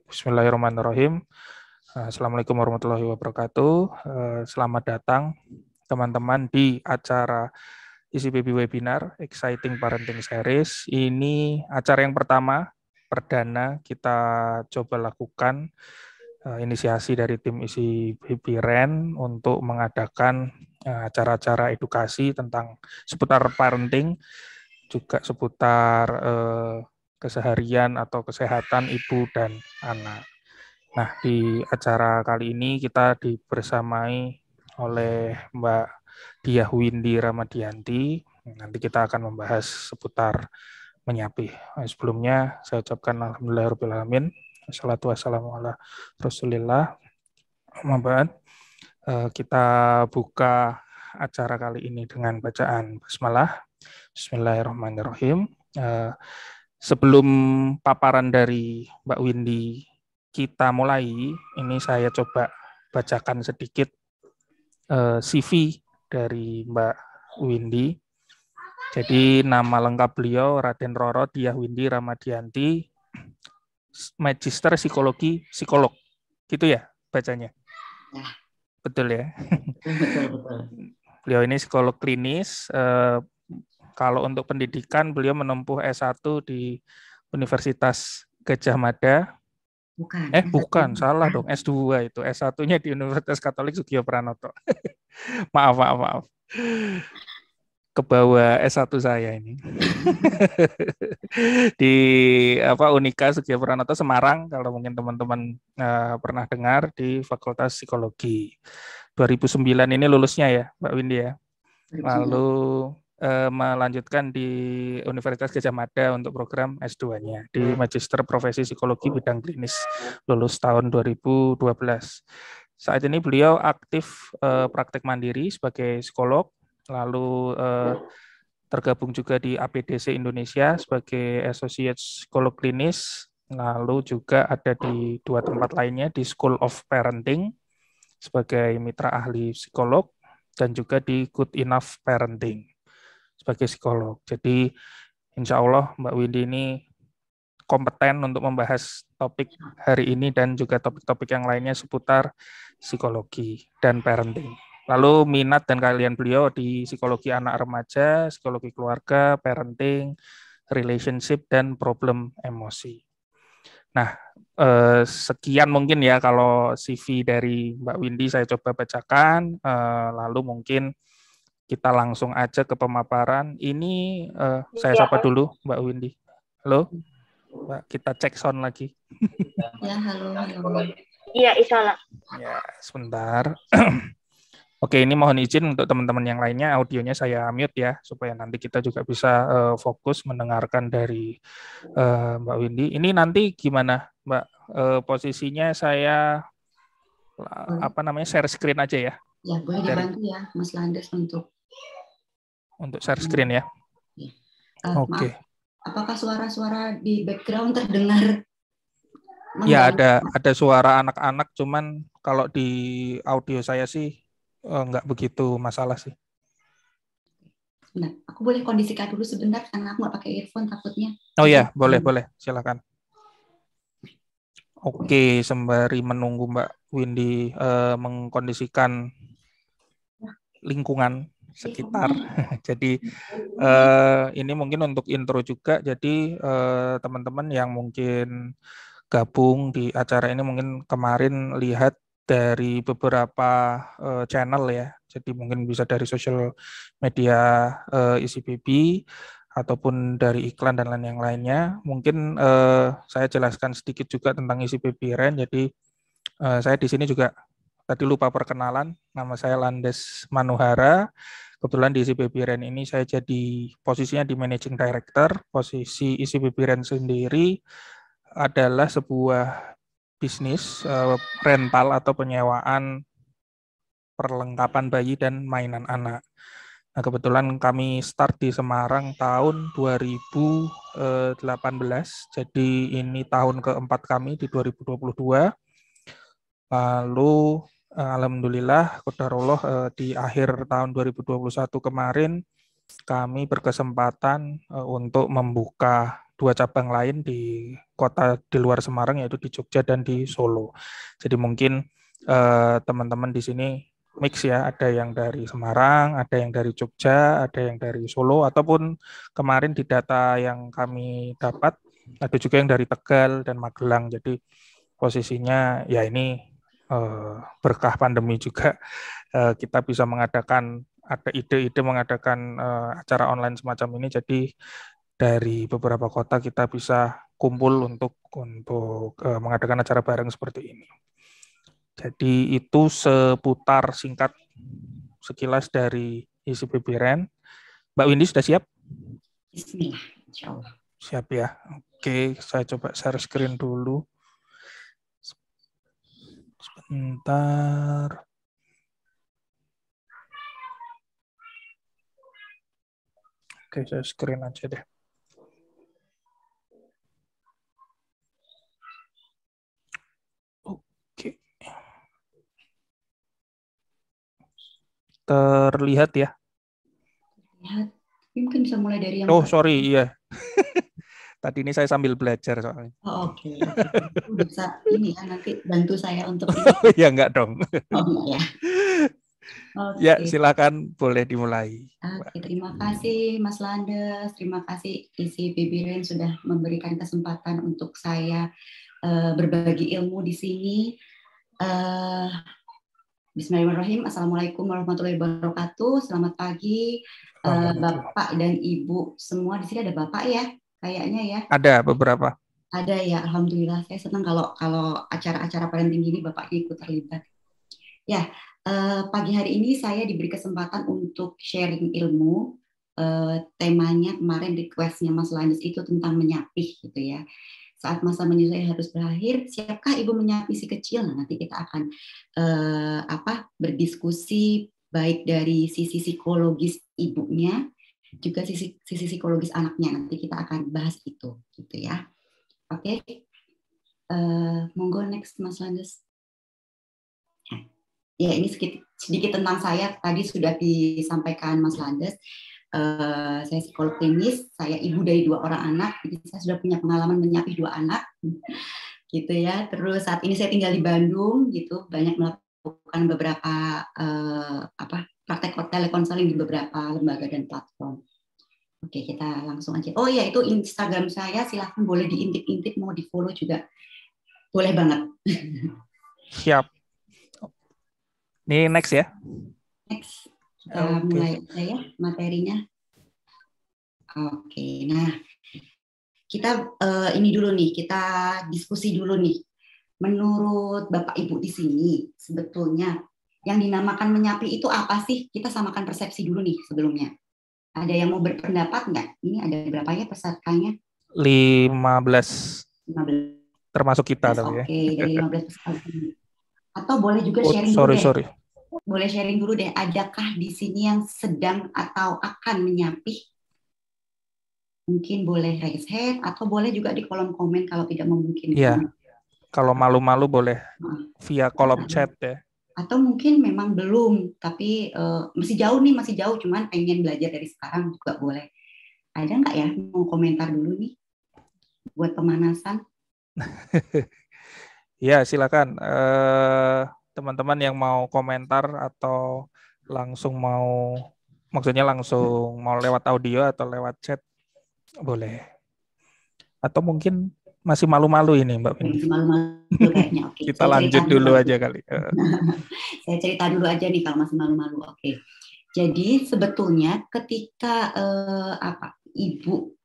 Bismillahirrahmanirrahim. Assalamualaikum warahmatullahi wabarakatuh. Selamat datang teman-teman di acara ICPB Webinar Exciting Parenting Series. Ini acara yang pertama, perdana kita coba lakukan inisiasi dari tim ICPB REN untuk mengadakan acara-acara edukasi tentang seputar parenting, juga seputar keseharian atau kesehatan ibu dan anak. Nah, di acara kali ini kita dibersamai oleh Mbak Diah Windy Ramadianti. Nanti kita akan membahas seputar menyapih. Sebelumnya saya ucapkan alhamdulillahirrahmanirrahim. Assalatu wassalamu ala rasulillah. Kita buka acara kali ini dengan bacaan basmalah. Bismillahirrahmanirrahim. Sebelum paparan dari Mbak Windy kita mulai, ini saya coba bacakan sedikit CV dari Mbak Windy. Jadi nama lengkap beliau Raden Roro Diah Windy Ramadianti, Magister Psikologi, psikolog. Gitu ya bacanya? Betul ya? Betul. Beliau ini psikolog klinis. Kalau untuk pendidikan, beliau menempuh S1 di Universitas Gadjah Mada. Bukan, salah dong. S2 itu. S1-nya di Universitas Katolik Sugio Pranoto. Maaf. Kebawa S1 saya ini. Di Unika Sugio Pranoto Semarang, kalau mungkin teman-teman pernah dengar, di Fakultas Psikologi. 2009 ini lulusnya ya, Mbak Windy ya. Lalu melanjutkan di Universitas Gadjah Mada untuk program S2-nya di Magister Profesi Psikologi bidang klinis, lulus tahun 2012. Saat ini beliau aktif praktek mandiri sebagai psikolog, lalu tergabung juga di APDC Indonesia sebagai Associate Psikolog Klinis, lalu juga ada di 2 tempat lainnya di School of Parenting sebagai mitra ahli psikolog, dan juga di Good Enough Parenting sebagai psikolog. Jadi insya Allah Mbak Windy ini kompeten untuk membahas topik hari ini dan juga topik-topik yang lainnya seputar psikologi dan parenting. Lalu minat dan keahlian beliau di psikologi anak remaja, psikologi keluarga, parenting, relationship, dan problem emosi. Nah, sekian mungkin ya kalau CV dari Mbak Windy saya coba bacakan, lalu mungkin kita langsung aja ke pemaparan. Ini saya sapa dulu Mbak Windy. Halo, Mbak, kita cek sound lagi. Ya, halo. Iya, insya Allah. Ya, sebentar. Oke, ini mohon izin untuk teman-teman yang lainnya, audionya saya mute ya, supaya nanti kita juga bisa fokus mendengarkan dari Mbak Windy. Ini nanti gimana, Mbak? Posisinya saya share screen aja ya. Ya, boleh dibantu ya, Mas Landes untuk share screen ya. Oke. Apakah suara-suara di background terdengar? Ya, ada suara anak-anak, cuman kalau di audio saya sih nggak begitu masalah sih. Nah, aku boleh kondisikan dulu sebentar karena aku nggak pakai earphone takutnya. Oh ya, boleh, silakan. Oke, sembari menunggu Mbak Windy mengkondisikan lingkungan sekitar. Jadi ini mungkin untuk intro juga. Jadi teman-teman yang mungkin gabung di acara ini mungkin kemarin lihat dari beberapa channel ya. Jadi mungkin bisa dari sosial media ICPB ataupun dari iklan dan lain yang lainnya. Mungkin saya jelaskan sedikit juga tentang ICPB REN. Jadi saya di sini juga tadi lupa perkenalan, nama saya Landes Manuhara. Kebetulan di ICPB REN ini saya jadi posisinya di Managing Director. Posisi ICPB REN sendiri adalah sebuah bisnis rental atau penyewaan perlengkapan bayi dan mainan anak. Nah, kebetulan kami start di Semarang tahun 2018. Jadi ini tahun keempat kami di 2022. Lalu alhamdulillah qadarullah di akhir tahun 2021 kemarin kami berkesempatan untuk membuka dua cabang lain di kota di luar Semarang, yaitu di Jogja dan di Solo. Jadi mungkin teman-teman di sini mix ya, ada yang dari Semarang, ada yang dari Jogja, ada yang dari Solo, ataupun kemarin di data yang kami dapat ada juga yang dari Tegal dan Magelang. Jadi posisinya ya ini berkah pandemi juga, kita bisa mengadakan, ada ide-ide mengadakan acara online semacam ini. Jadi dari beberapa kota kita bisa kumpul untuk mengadakan acara bareng seperti ini. Jadi itu seputar singkat sekilas dari isi BBRN. Mbak Windy sudah siap? Bismillah, insya Allah. Siap ya. Oke, saya coba share screen dulu. Sebentar. Oke, saya screen aja deh. Oke. Terlihat ya? Lihat, mungkin bisa mulai dari yang sorry, iya. Tadi ini saya sambil belajar soalnya. Oke. Bisa ini ya, nanti bantu saya untuk ini. Ya enggak dong. Enggak ya. Ya, silakan, boleh dimulai. Oke, terima kasih Mas Landes, terima kasih isi BBRN sudah memberikan kesempatan untuk saya berbagi ilmu di sini. Bismillahirrahmanirrahim. Assalamualaikum warahmatullahi wabarakatuh. Selamat pagi, Bapak dan Ibu semua. Di sini ada Bapak ya, kayaknya ya. Ada beberapa. Ada ya, alhamdulillah. Saya senang kalau acara-acara parenting gini Bapaknya ikut terlibat. Ya, pagi hari ini saya diberi kesempatan untuk sharing ilmu. Temanya kemarin requestnya Mas Landes itu tentang menyapih gitu ya. Saat masa menyusui harus berakhir, siapkah ibu menyapih si kecil? Nah, nanti kita akan berdiskusi baik dari sisi psikologis ibunya, juga sisi psikologis anaknya. Nanti kita akan bahas itu, gitu ya. Oke, monggo next Mas Landes. Ya, ini sedikit tentang saya. Tadi sudah disampaikan Mas Landes. Saya psikolog klinis, saya ibu dari 2 orang anak, jadi saya sudah punya pengalaman menyapih 2 anak, gitu ya. Terus saat ini saya tinggal di Bandung, gitu, banyak melakukan beberapa praktek telekonseling di beberapa lembaga dan platform. Oke, kita langsung aja. Oh ya, itu Instagram saya, silahkan boleh diintip-intip, mau di follow juga, boleh banget. Siap. Ini next ya. Next. Kita mulai aja ya materinya. Oke, nah kita ini dulu nih, kita diskusi dulu nih. Menurut Bapak Ibu di sini, sebetulnya yang dinamakan menyapih itu apa sih? Kita samakan persepsi dulu nih sebelumnya. Ada yang mau berpendapat nggak? Ini ada berapa ya pesertanya? 15. Termasuk kita. Oke, dari 15 peserta. Atau boleh juga sharing dulu deh. Sorry. Boleh sharing dulu deh, adakah di sini yang sedang atau akan menyapih? Mungkin boleh raise hand atau boleh juga di kolom komen kalau tidak memungkinkan. Iya, kalau malu-malu boleh via kolom chat ya. Atau mungkin memang belum, tapi masih jauh, cuman pengen belajar dari sekarang juga boleh. Ada nggak ya mau komentar dulu nih buat pemanasan? Ya, silakan. Teman-teman yang mau komentar atau langsung maksudnya langsung mau lewat audio atau lewat chat, boleh. Atau mungkin masih malu-malu ini Mbak Windy. Masih malu-malu kayaknya. Oke. Kita lanjut dulu aja kali. Saya cerita dulu aja nih kalau masih malu-malu. Oke. Jadi sebetulnya ketika ibu,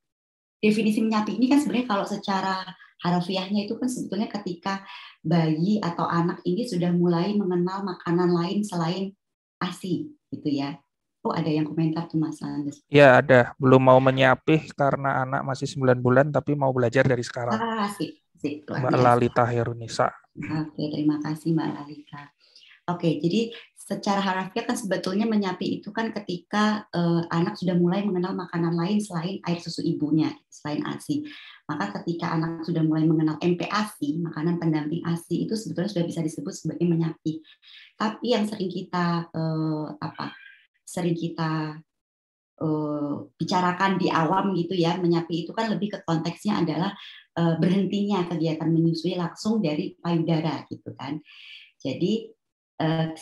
definisi menyapih ini kan sebenarnya kalau secara harfiahnya itu kan sebetulnya ketika bayi atau anak ini sudah mulai mengenal makanan lain selain ASI gitu ya. Oh, ada yang komentar tuh Mas Landes. Ya, ada. Belum mau menyapih karena anak masih 9 bulan tapi mau belajar dari sekarang. Sip. Mbak Lalita Herunisa. Oke, terima kasih Mbak Lalita. Oke, jadi secara harfiah kan sebetulnya menyapih itu kan ketika anak sudah mulai mengenal makanan lain selain air susu ibunya, selain ASI. Maka ketika anak sudah mulai mengenal MPASI, makanan pendamping ASI, itu sebetulnya sudah bisa disebut sebagai menyapih. Tapi yang sering kita bicarakan di awam gitu ya, menyapih itu kan lebih ke konteksnya adalah berhentinya kegiatan menyusui langsung dari payudara gitu kan. Jadi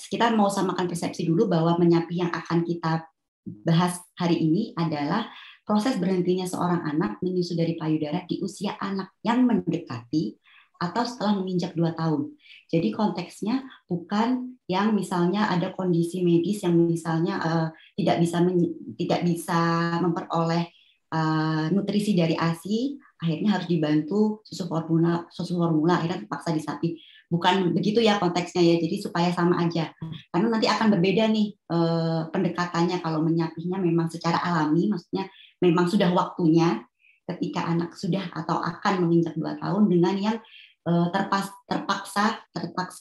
kita mau samakan persepsi dulu bahwa menyapih yang akan kita bahas hari ini adalah proses berhentinya seorang anak menyusui dari payudara di usia anak yang mendekati atau setelah menginjak 2 tahun. Jadi konteksnya bukan yang misalnya ada kondisi medis yang misalnya tidak bisa memperoleh nutrisi dari ASI, akhirnya harus dibantu susu formula akhirnya terpaksa disapi. Bukan begitu ya konteksnya ya, jadi supaya sama aja. Karena nanti akan berbeda nih pendekatannya kalau menyapihnya memang secara alami, maksudnya memang sudah waktunya ketika anak sudah atau akan menginjak 2 tahun dengan yang terpaksa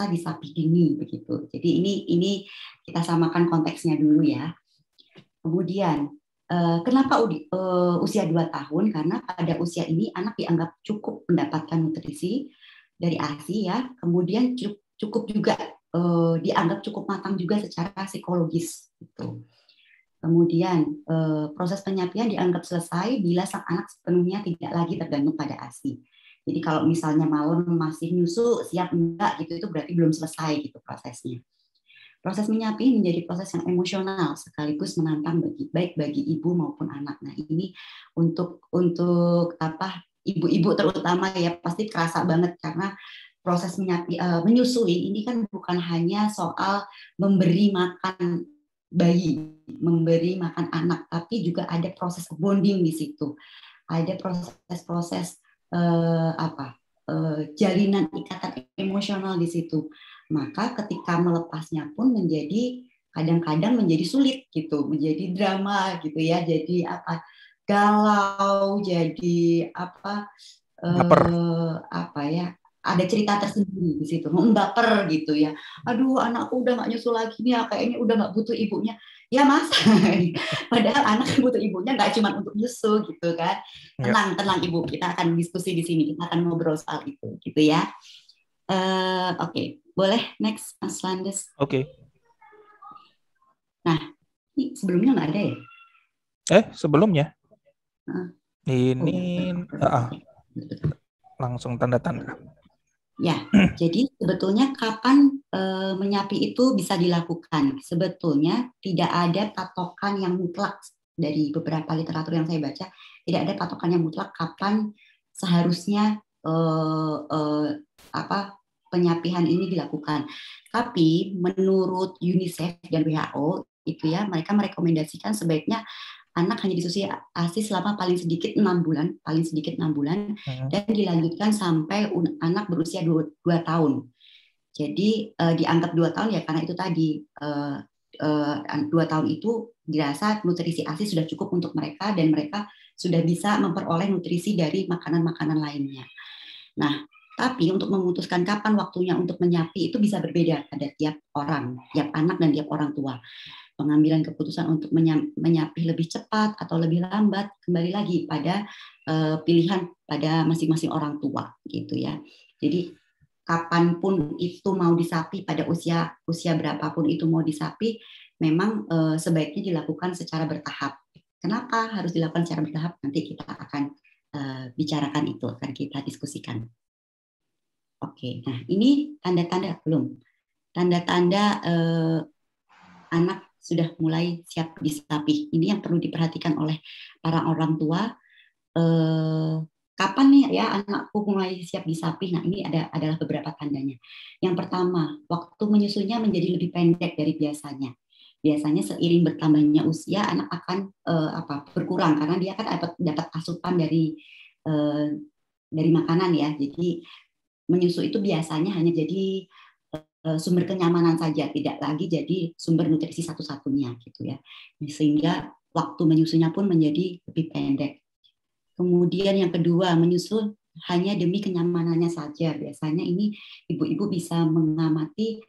disapih dini begitu. Jadi ini kita samakan konteksnya dulu ya. Kemudian kenapa usia 2 tahun? Karena pada usia ini anak dianggap cukup mendapatkan nutrisi dari ASI ya. Kemudian cukup juga dianggap cukup matang juga secara psikologis gitu. Kemudian proses penyapian dianggap selesai bila sang anak sepenuhnya tidak lagi tergantung pada ASI. Jadi kalau misalnya malam masih nyusu, siap enggak gitu, itu berarti belum selesai gitu prosesnya. Proses menyapih menjadi proses yang emosional sekaligus menantang baik bagi ibu maupun anak. Nah ini untuk ibu-ibu terutama ya pasti kerasa banget karena proses menyusui ini kan bukan hanya soal memberi makan bayi, memberi makan anak, tapi juga ada proses bonding di situ, ada proses-proses jalinan ikatan emosional di situ. Maka ketika melepasnya pun kadang-kadang menjadi sulit gitu, menjadi drama gitu ya, jadi galau, jadi ada cerita tersendiri di situ, baper gitu ya. Aduh, anakku udah nggak nyusul lagi nih, kayaknya udah nggak butuh ibunya. Ya masa, padahal anak butuh ibunya nggak cuma untuk nyusu gitu kan. Tenang ibu, kita akan diskusi di sini, kita akan ngobrol soal itu gitu ya. Oke, boleh next Mas Landes. Oke. Nah, ini sebelumnya nggak ada ya? Sebelumnya ini langsung tanda-tanda. Ya, jadi sebetulnya kapan menyapi itu bisa dilakukan? Sebetulnya tidak ada patokan yang mutlak dari beberapa literatur yang saya baca. Tidak ada patokan yang mutlak kapan seharusnya penyapihan ini dilakukan. Tapi menurut UNICEF dan WHO itu ya mereka merekomendasikan sebaiknya anak hanya disusui ASI selama paling sedikit 6 bulan, dan dilanjutkan sampai anak berusia 2 tahun. Jadi dianggap 2 tahun ya karena itu tadi 2 tahun itu dirasa nutrisi ASI sudah cukup untuk mereka dan mereka sudah bisa memperoleh nutrisi dari makanan-makanan lainnya. Nah, tapi untuk memutuskan kapan waktunya untuk menyapi itu bisa berbeda pada tiap orang, tiap anak dan tiap orang tua. Pengambilan keputusan untuk menyapih lebih cepat atau lebih lambat kembali lagi pada pilihan pada masing-masing orang tua gitu ya. Jadi kapanpun itu mau disapi, pada usia berapapun itu mau disapi, memang sebaiknya dilakukan secara bertahap. Kenapa harus dilakukan secara bertahap? Nanti kita akan bicarakan itu, akan kita diskusikan. Oke, nah ini tanda-tanda belum? Tanda-tanda anak sudah mulai siap disapih. Ini yang perlu diperhatikan oleh para orang tua. Kapan nih ya anakku mulai siap disapih? Nah ini adalah beberapa tandanya. Yang pertama, waktu menyusunya menjadi lebih pendek dari biasanya. Biasanya seiring bertambahnya usia anak akan berkurang karena dia kan dapat asupan dari makanan ya. Jadi menyusui itu biasanya hanya jadi sumber kenyamanan saja, tidak lagi jadi sumber nutrisi satu-satunya gitu ya. Sehingga waktu menyusunya pun menjadi lebih pendek. Kemudian yang kedua, menyusu hanya demi kenyamanannya saja. Biasanya ini ibu-ibu bisa mengamati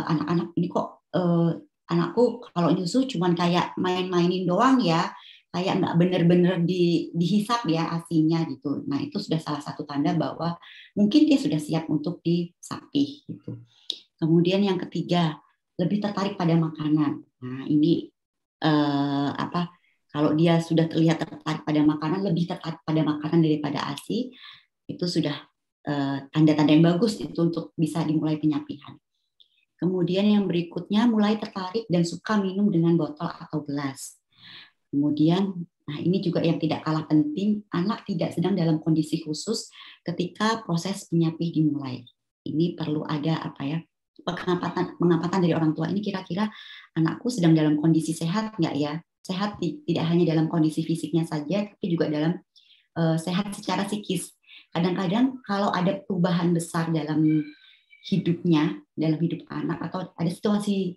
anak-anak ini kok anakku kalau nyusu cuman kayak main-mainin doang ya, kayak nggak benar-benar dihisap ya ASI-nya gitu. Nah itu sudah salah satu tanda bahwa mungkin dia sudah siap untuk disapih gitu. Kemudian yang ketiga, lebih tertarik pada makanan. Nah ini Kalau dia sudah terlihat tertarik pada makanan, lebih tertarik pada makanan daripada ASI, itu sudah tanda-tanda yang bagus itu untuk bisa dimulai penyapihan. Kemudian yang berikutnya mulai tertarik dan suka minum dengan botol atau gelas. Kemudian, nah ini juga yang tidak kalah penting, anak tidak sedang dalam kondisi khusus ketika proses menyapih dimulai. Ini perlu ada pengamatan dari orang tua. Ini kira-kira anakku sedang dalam kondisi sehat nggak ya? Sehat tidak hanya dalam kondisi fisiknya saja, tapi juga dalam sehat secara psikis. Kadang-kadang kalau ada perubahan besar dalam hidupnya, dalam hidup anak, atau ada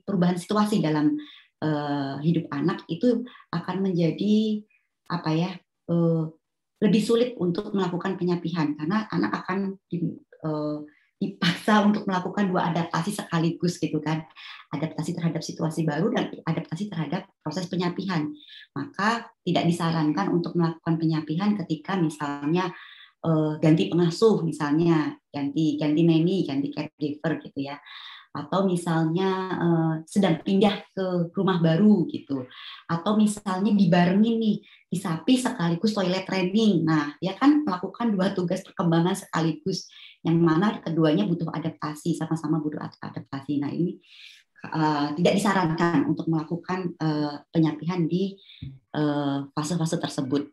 perubahan situasi dalam hidup anak, itu akan menjadi lebih sulit untuk melakukan penyapihan karena anak akan dipaksa untuk melakukan 2 adaptasi sekaligus gitu kan, adaptasi terhadap situasi baru dan adaptasi terhadap proses penyapihan. Maka tidak disarankan untuk melakukan penyapihan ketika misalnya ganti pengasuh, misalnya ganti nanny, ganti caregiver gitu ya, atau misalnya sedang pindah ke rumah baru gitu, atau misalnya dibarengin nih disapi sekaligus toilet training. Nah, dia kan melakukan 2 tugas perkembangan sekaligus, yang mana keduanya butuh adaptasi, sama-sama butuh adaptasi. Nah, ini tidak disarankan untuk melakukan penyapihan di fase-fase tersebut.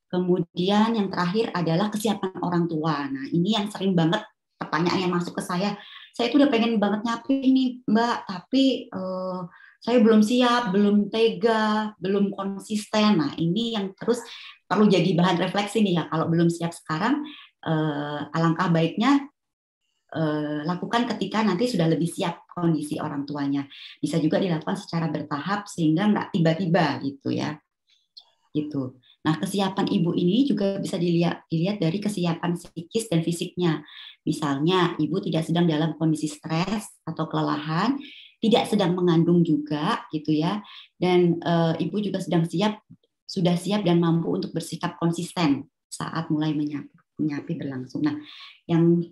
Kemudian yang terakhir adalah kesiapan orang tua. Nah, ini yang sering banget pertanyaan yang masuk ke saya. Saya tuh udah pengen banget nyapih nih, Mbak, tapi saya belum siap, belum tega, belum konsisten. Nah, ini yang terus perlu jadi bahan refleksi nih ya. Kalau belum siap sekarang, alangkah baiknya lakukan ketika nanti sudah lebih siap kondisi orang tuanya. Bisa juga dilakukan secara bertahap sehingga nggak tiba-tiba gitu ya. Gitu. Nah, kesiapan ibu ini juga bisa dilihat dari kesiapan psikis dan fisiknya. Misalnya, ibu tidak sedang dalam kondisi stres atau kelelahan, tidak sedang mengandung juga, gitu ya. Dan ibu juga sudah siap dan mampu untuk bersikap konsisten saat mulai menyapih berlangsung. Nah, yang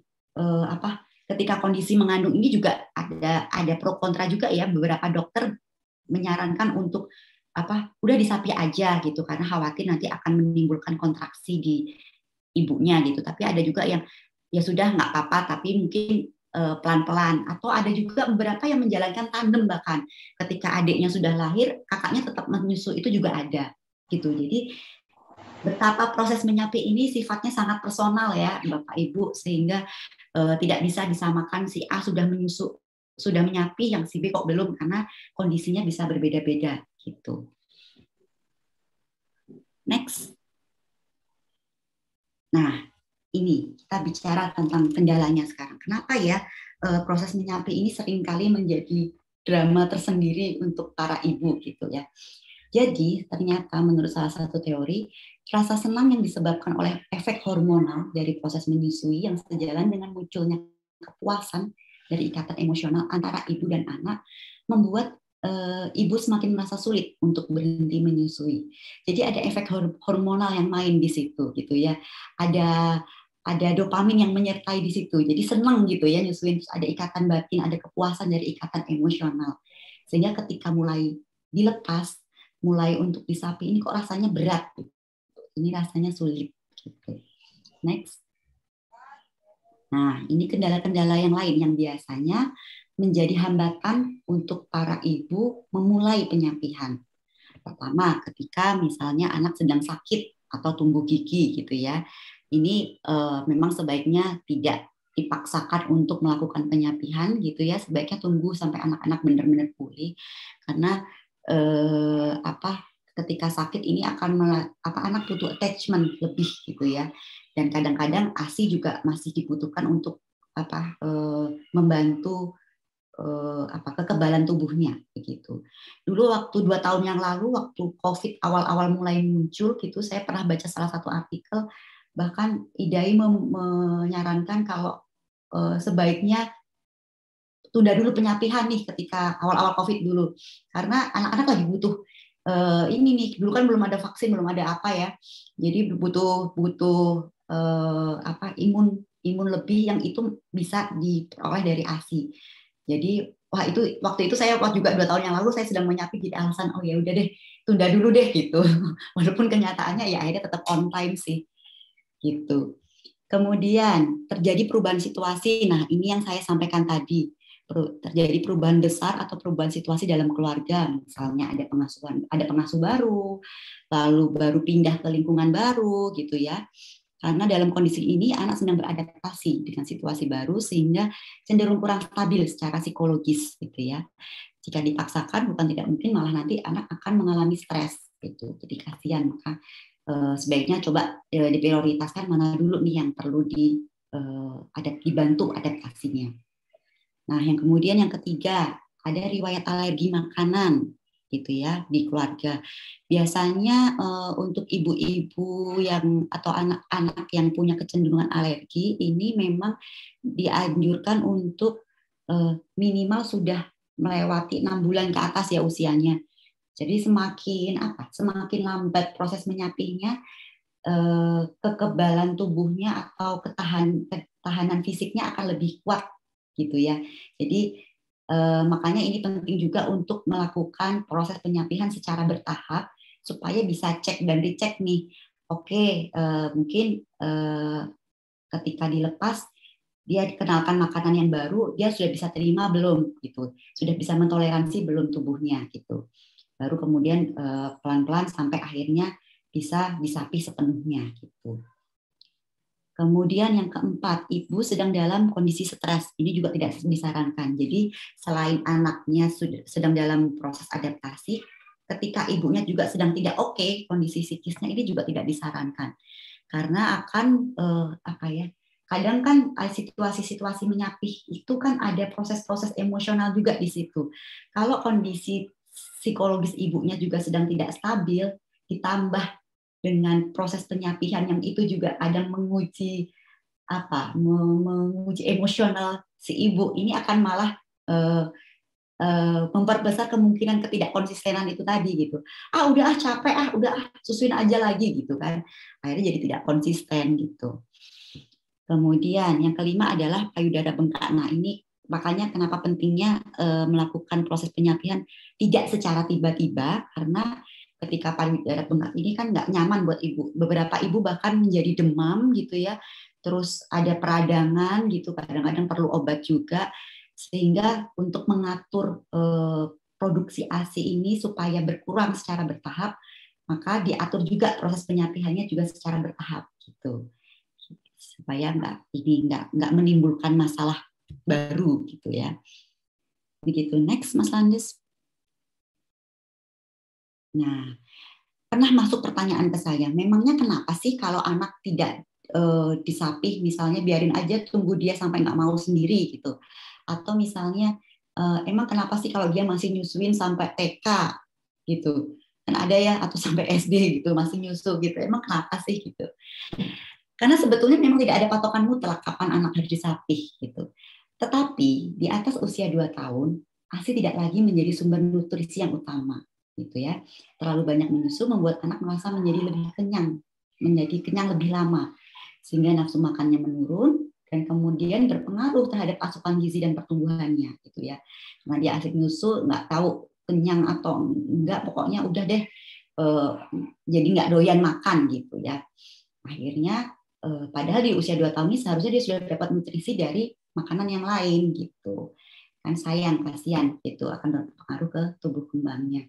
ketika kondisi mengandung ini juga ada pro kontra juga ya. Beberapa dokter menyarankan untuk udah disapih aja gitu karena khawatir nanti akan menimbulkan kontraksi di ibunya gitu. Tapi ada juga yang ya sudah nggak apa-apa tapi mungkin pelan-pelan, atau ada juga beberapa yang menjalankan tandem, bahkan ketika adiknya sudah lahir kakaknya tetap menyusu, itu juga ada gitu. Jadi betapa proses menyapih ini sifatnya sangat personal ya Bapak Ibu, sehingga tidak bisa disamakan si A sudah menyusu, sudah menyapih, yang si B kok belum, karena kondisinya bisa berbeda-beda gitu. Next. Nah, ini kita bicara tentang kendalanya sekarang. Kenapa ya proses menyapih ini seringkali menjadi drama tersendiri untuk para ibu gitu ya. Jadi ternyata menurut salah satu teori, rasa senang yang disebabkan oleh efek hormonal dari proses menyusui yang sejalan dengan munculnya kepuasan dari ikatan emosional antara ibu dan anak membuat ibu semakin merasa sulit untuk berhenti menyusui. Jadi ada efek hormonal yang main di situ gitu ya. Ada dopamin yang menyertai di situ. Jadi senang gitu ya nyusuin, ada ikatan batin, ada kepuasan dari ikatan emosional. Sehingga ketika mulai dilepas, mulai untuk disapi, ini kok rasanya berat. Ini rasanya sulit gitu. Next. Nah, ini kendala-kendala yang lain yang biasanya menjadi hambatan untuk para ibu memulai penyapihan. Pertama, ketika misalnya anak sedang sakit atau tumbuh gigi gitu ya. Ini memang sebaiknya tidak dipaksakan untuk melakukan penyapihan gitu ya. Sebaiknya tunggu sampai anak-anak benar-benar pulih, karena ketika sakit ini akan anak butuh attachment lebih gitu ya. Dan kadang-kadang ASI juga masih dibutuhkan untuk membantu kekebalan tubuhnya begitu. Dulu waktu 2 tahun yang lalu, waktu COVID awal-awal mulai muncul gitu, saya pernah baca salah satu artikel, bahkan IDAI menyarankan kalau sebaiknya tunda dulu penyapihan nih ketika awal-awal COVID dulu, karena anak-anak lagi butuh ini nih. Dulu kan belum ada vaksin, belum ada apa ya, jadi butuh imun lebih yang itu bisa diperoleh dari ASI. Jadi wah itu waktu itu saya juga 2 tahun yang lalu saya sedang menyapi, jadi alasan oh ya udah deh tunda dulu deh gitu. Walaupun kenyataannya ya akhirnya tetap on time sih gitu. Kemudian terjadi perubahan situasi. Nah ini yang saya sampaikan tadi, terjadi perubahan besar atau perubahan situasi dalam keluarga. Misalnya ada pengasuh baru, lalu baru pindah ke lingkungan baru gitu ya. Karena dalam kondisi ini anak sedang beradaptasi dengan situasi baru sehingga cenderung kurang stabil secara psikologis gitu ya. Jika dipaksakan bukan tidak mungkin malah nanti anak akan mengalami stres gitu. Jadi kasihan, maka sebaiknya coba diprioritaskan mana dulu nih yang perlu dibantu adaptasinya. Nah, yang kemudian yang ketiga, ada riwayat alergi makanan gitu ya di keluarga. Biasanya untuk ibu-ibu yang atau anak-anak yang punya kecenderungan alergi ini memang dianjurkan untuk minimal sudah melewati 6 bulan ke atas ya usianya. Jadi semakin lambat proses menyapihnya, kekebalan tubuhnya atau ketahanan fisiknya akan lebih kuat gitu ya. Jadi makanya ini penting juga untuk melakukan proses penyapihan secara bertahap supaya bisa cek dan dicek nih. Oke, mungkin ketika dilepas dia dikenalkan makanan yang baru, dia sudah bisa terima belum gitu. Sudah bisa mentoleransi belum tubuhnya gitu. Baru kemudian pelan-pelan sampai akhirnya bisa disapih sepenuhnya gitu. Kemudian yang keempat, ibu sedang dalam kondisi stres. Ini juga tidak disarankan. Jadi selain anaknya sedang dalam proses adaptasi, ketika ibunya juga sedang tidak oke kondisi psikisnya, ini juga tidak disarankan. Karena akan kadang kan situasi-situasi menyapih itu kan ada proses-proses emosional juga di situ. Kalau kondisi psikologis ibunya juga sedang tidak stabil, ditambah dengan proses penyapihan yang itu juga ada menguji emosional si ibu, ini akan malah memperbesar kemungkinan ketidakkonsistenan itu tadi gitu. Udah capek udah susuin aja lagi gitu kan. Akhirnya jadi tidak konsisten gitu. Kemudian yang kelima adalah payudara bengkak. Nah ini makanya kenapa pentingnya melakukan proses penyapihan tidak secara tiba-tiba, karena ketika payudara bengkak ini kan nggak nyaman buat ibu. Beberapa ibu bahkan menjadi demam gitu ya, terus ada peradangan gitu, kadang-kadang perlu obat juga, sehingga untuk mengatur produksi ASI ini supaya berkurang secara bertahap, maka diatur juga proses penyapihannya juga secara bertahap gitu, supaya nggak menimbulkan masalah baru gitu ya. Begitu. Next, Mas Landes. Nah, pernah masuk pertanyaan ke saya, memangnya kenapa sih kalau anak tidak disapih, misalnya biarin aja tunggu dia sampai nggak mau sendiri gitu, atau misalnya emang kenapa sih kalau dia masih nyusuin sampai TK gitu, kan ada ya, atau sampai SD gitu masih nyusu gitu, emang kenapa sih gitu? Karena sebetulnya memang tidak ada patokan mutlak kapan anak harus disapih gitu. Tetapi di atas usia 2 tahun, ASI tidak lagi menjadi sumber nutrisi yang utama gitu ya. Terlalu banyak menyusu membuat anak merasa menjadi kenyang lebih lama, sehingga nafsu makannya menurun dan kemudian berpengaruh terhadap asupan gizi dan pertumbuhannya gitu ya. Karena dia asik nyusu, nggak tahu kenyang atau enggak, pokoknya udah deh jadi nggak doyan makan gitu ya. Akhirnya padahal di usia 2 tahun ini seharusnya dia sudah dapat nutrisi dari makanan yang lain gitu. Kan sayang, kasihan gitu, akan berpengaruh ke tubuh kembangnya.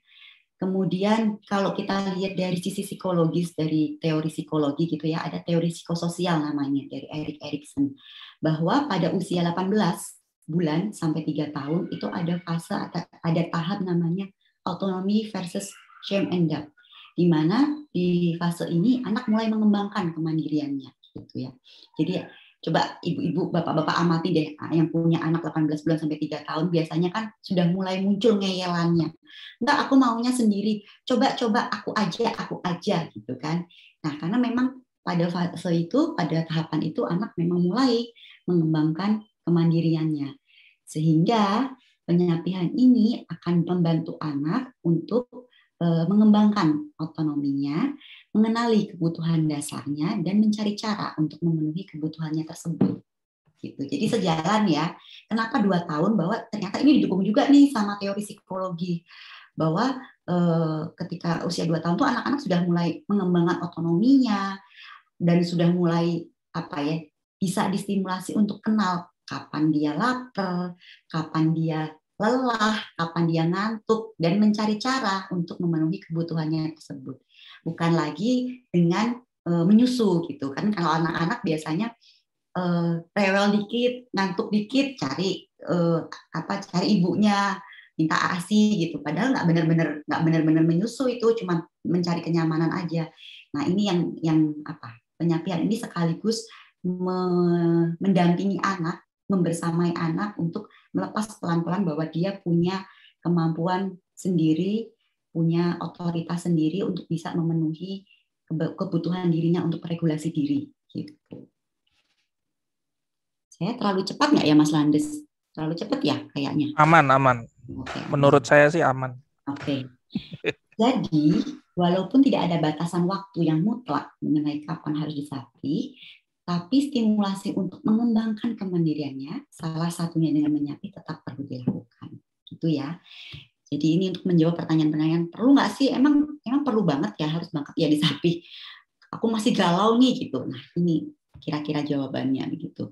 Kemudian kalau kita lihat dari sisi psikologis, dari teori psikologi gitu ya, ada teori psikososial namanya dari Erik Erikson, bahwa pada usia 18 bulan sampai 3 tahun itu ada tahap namanya autonomy versus shame and doubt, di mana di fase ini anak mulai mengembangkan kemandiriannya gitu ya. Jadi coba ibu-ibu, bapak-bapak amati deh, yang punya anak 18 bulan sampai 3 tahun, biasanya kan sudah mulai muncul ngeyelannya. Enggak, aku maunya sendiri. Coba aku aja gitu kan. Nah, karena memang pada fase itu, pada tahapan itu anak memang mulai mengembangkan kemandiriannya. Sehingga penyapihan ini akan membantu anak untuk mengembangkan otonominya, mengenali kebutuhan dasarnya, dan mencari cara untuk memenuhi kebutuhannya tersebut. Gitu. Jadi sejalan ya. Kenapa 2 tahun? Bahwa ternyata ini didukung juga nih sama teori psikologi bahwa ketika usia 2 tahun tuh anak-anak sudah mulai mengembangkan otonominya dan sudah mulai bisa distimulasi untuk kenal kapan dia lapar, kapan dia lelah, kapan dia ngantuk, dan mencari cara untuk memenuhi kebutuhannya tersebut. Bukan lagi dengan menyusu gitu kan. Kalau anak-anak biasanya rewel dikit, ngantuk dikit, cari ibunya, minta ASI gitu. Padahal nggak benar-benar menyusu, itu cuma mencari kenyamanan aja. Nah ini yang penyapian ini sekaligus mendampingi anak, membersamai anak untuk melepas pelan-pelan bahwa dia punya kemampuan sendiri, punya otoritas sendiri untuk bisa memenuhi kebutuhan dirinya untuk regulasi diri. Gitu. Saya terlalu cepat nggak ya Mas Landes? Terlalu cepat ya kayaknya? Aman. Okay. Menurut saya sih aman. Oke. Jadi, walaupun tidak ada batasan waktu yang mutlak mengenai kapan harus disapi, tapi stimulasi untuk mengembangkan kemandiriannya, salah satunya dengan menyapi, tetap perlu dilakukan. Gitu ya. Jadi ini untuk menjawab pertanyaan-pertanyaan, perlu nggak sih? Emang perlu banget ya, harus banget ya disapi. Aku masih galau nih gitu. Nah ini kira-kira jawabannya begitu.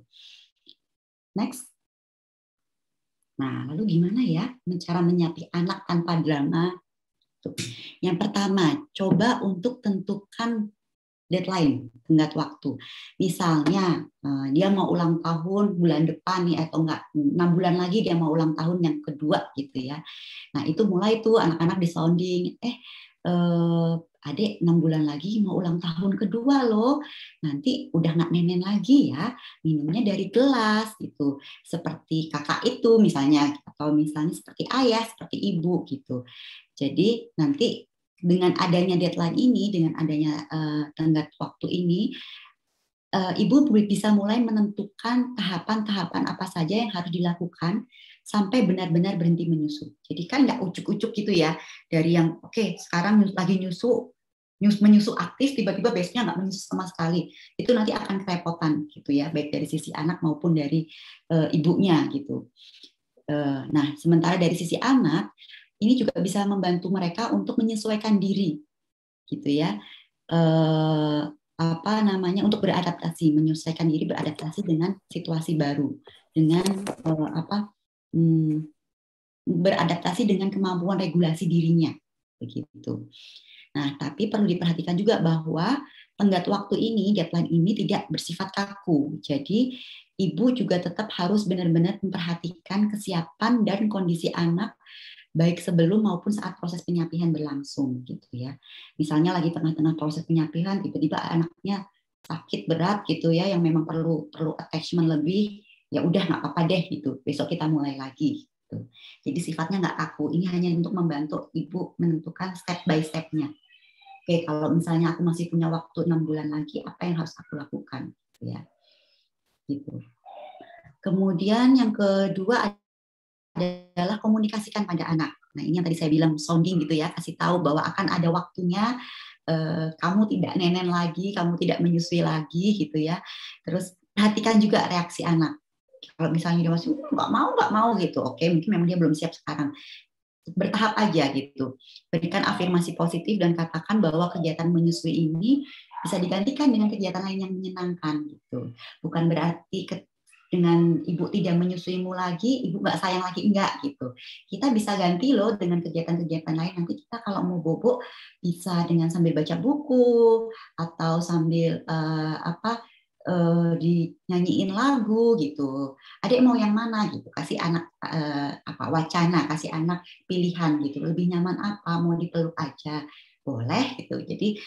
Next. Nah lalu gimana ya cara menyapi anak tanpa drama? Yang pertama, coba untuk tentukan deadline, tenggat waktu. Misalnya dia mau ulang tahun bulan depan nih, atau enggak 6 bulan lagi dia mau ulang tahun yang kedua gitu ya. Nah itu mulai tuh anak-anak disounding, adik 6 bulan lagi mau ulang tahun kedua loh, nanti udah nggak nenen lagi ya, minumnya dari gelas gitu, seperti kakak itu misalnya, atau misalnya seperti ayah, seperti ibu gitu. Jadi nanti dengan adanya deadline ini, dengan adanya tenggat waktu ini, ibu bisa mulai menentukan tahapan-tahapan apa saja yang harus dilakukan sampai benar-benar berhenti menyusu. Jadi kan nggak ujuk-ujuk gitu ya, dari yang sekarang lagi menyusu aktif, tiba-tiba besoknya nggak menyusu sama sekali. Itu nanti akan kerepotan gitu ya, baik dari sisi anak maupun dari ibunya gitu. Nah, sementara dari sisi anak, ini juga bisa membantu mereka untuk menyesuaikan diri, gitu ya. Untuk beradaptasi, menyesuaikan diri, beradaptasi dengan situasi baru, dengan beradaptasi dengan kemampuan regulasi dirinya, begitu. Nah, tapi perlu diperhatikan juga bahwa tenggat waktu ini, deadline ini tidak bersifat kaku. Jadi, ibu juga tetap harus benar-benar memperhatikan kesiapan dan kondisi anak baik sebelum maupun saat proses penyapihan berlangsung gitu ya. Misalnya lagi tengah-tengah proses penyapihan, tiba-tiba anaknya sakit berat gitu ya, yang memang perlu attachment lebih, ya udah nggak apa-apa deh gitu. Besok kita mulai lagi. Gitu. Jadi sifatnya nggak kaku. Ini hanya untuk membantu ibu menentukan step by step-nya. Oke, kalau misalnya aku masih punya waktu 6 bulan lagi, apa yang harus aku lakukan? Gitu ya. Gitu. Kemudian yang kedua adalah komunikasikan pada anak. Nah ini yang tadi saya bilang sounding gitu ya, kasih tahu bahwa akan ada waktunya kamu tidak nenen lagi, kamu tidak menyusui lagi gitu ya. Terus perhatikan juga reaksi anak. Kalau misalnya dia masih nggak mau gitu, oke mungkin memang dia belum siap sekarang. Bertahap aja gitu. Berikan afirmasi positif dan katakan bahwa kegiatan menyusui ini bisa digantikan dengan kegiatan lain yang menyenangkan gitu. Bukan berarti dengan ibu tidak menyusuimu lagi, ibu nggak sayang lagi, enggak gitu. Kita bisa ganti loh dengan kegiatan-kegiatan lain. Nanti kita kalau mau bobo bisa dengan sambil baca buku atau sambil dinyanyiin lagu gitu. Adik mau yang mana gitu? Kasih anak wacana, kasih anak pilihan gitu. Lebih nyaman apa? Mau dipeluk aja, boleh gitu. Jadi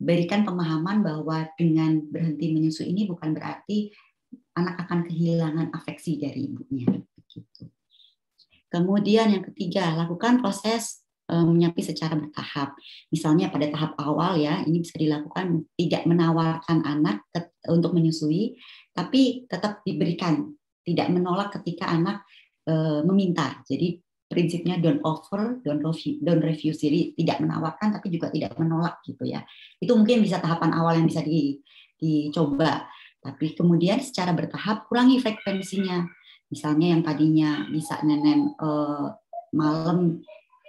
berikan pemahaman bahwa dengan berhenti menyusui ini bukan berarti anak akan kehilangan afeksi dari ibunya. Begitu. Kemudian yang ketiga, lakukan proses menyapih secara bertahap. Misalnya pada tahap awal ya, ini bisa dilakukan tidak menawarkan anak untuk menyusui, tapi tetap diberikan, tidak menolak ketika anak meminta. Jadi prinsipnya don't offer, don't refuse. Jadi tidak menawarkan tapi juga tidak menolak gitu ya. Itu mungkin bisa tahapan awal yang bisa dicoba. Tapi kemudian secara bertahap kurangi frekuensinya. Misalnya yang tadinya bisa nenen malam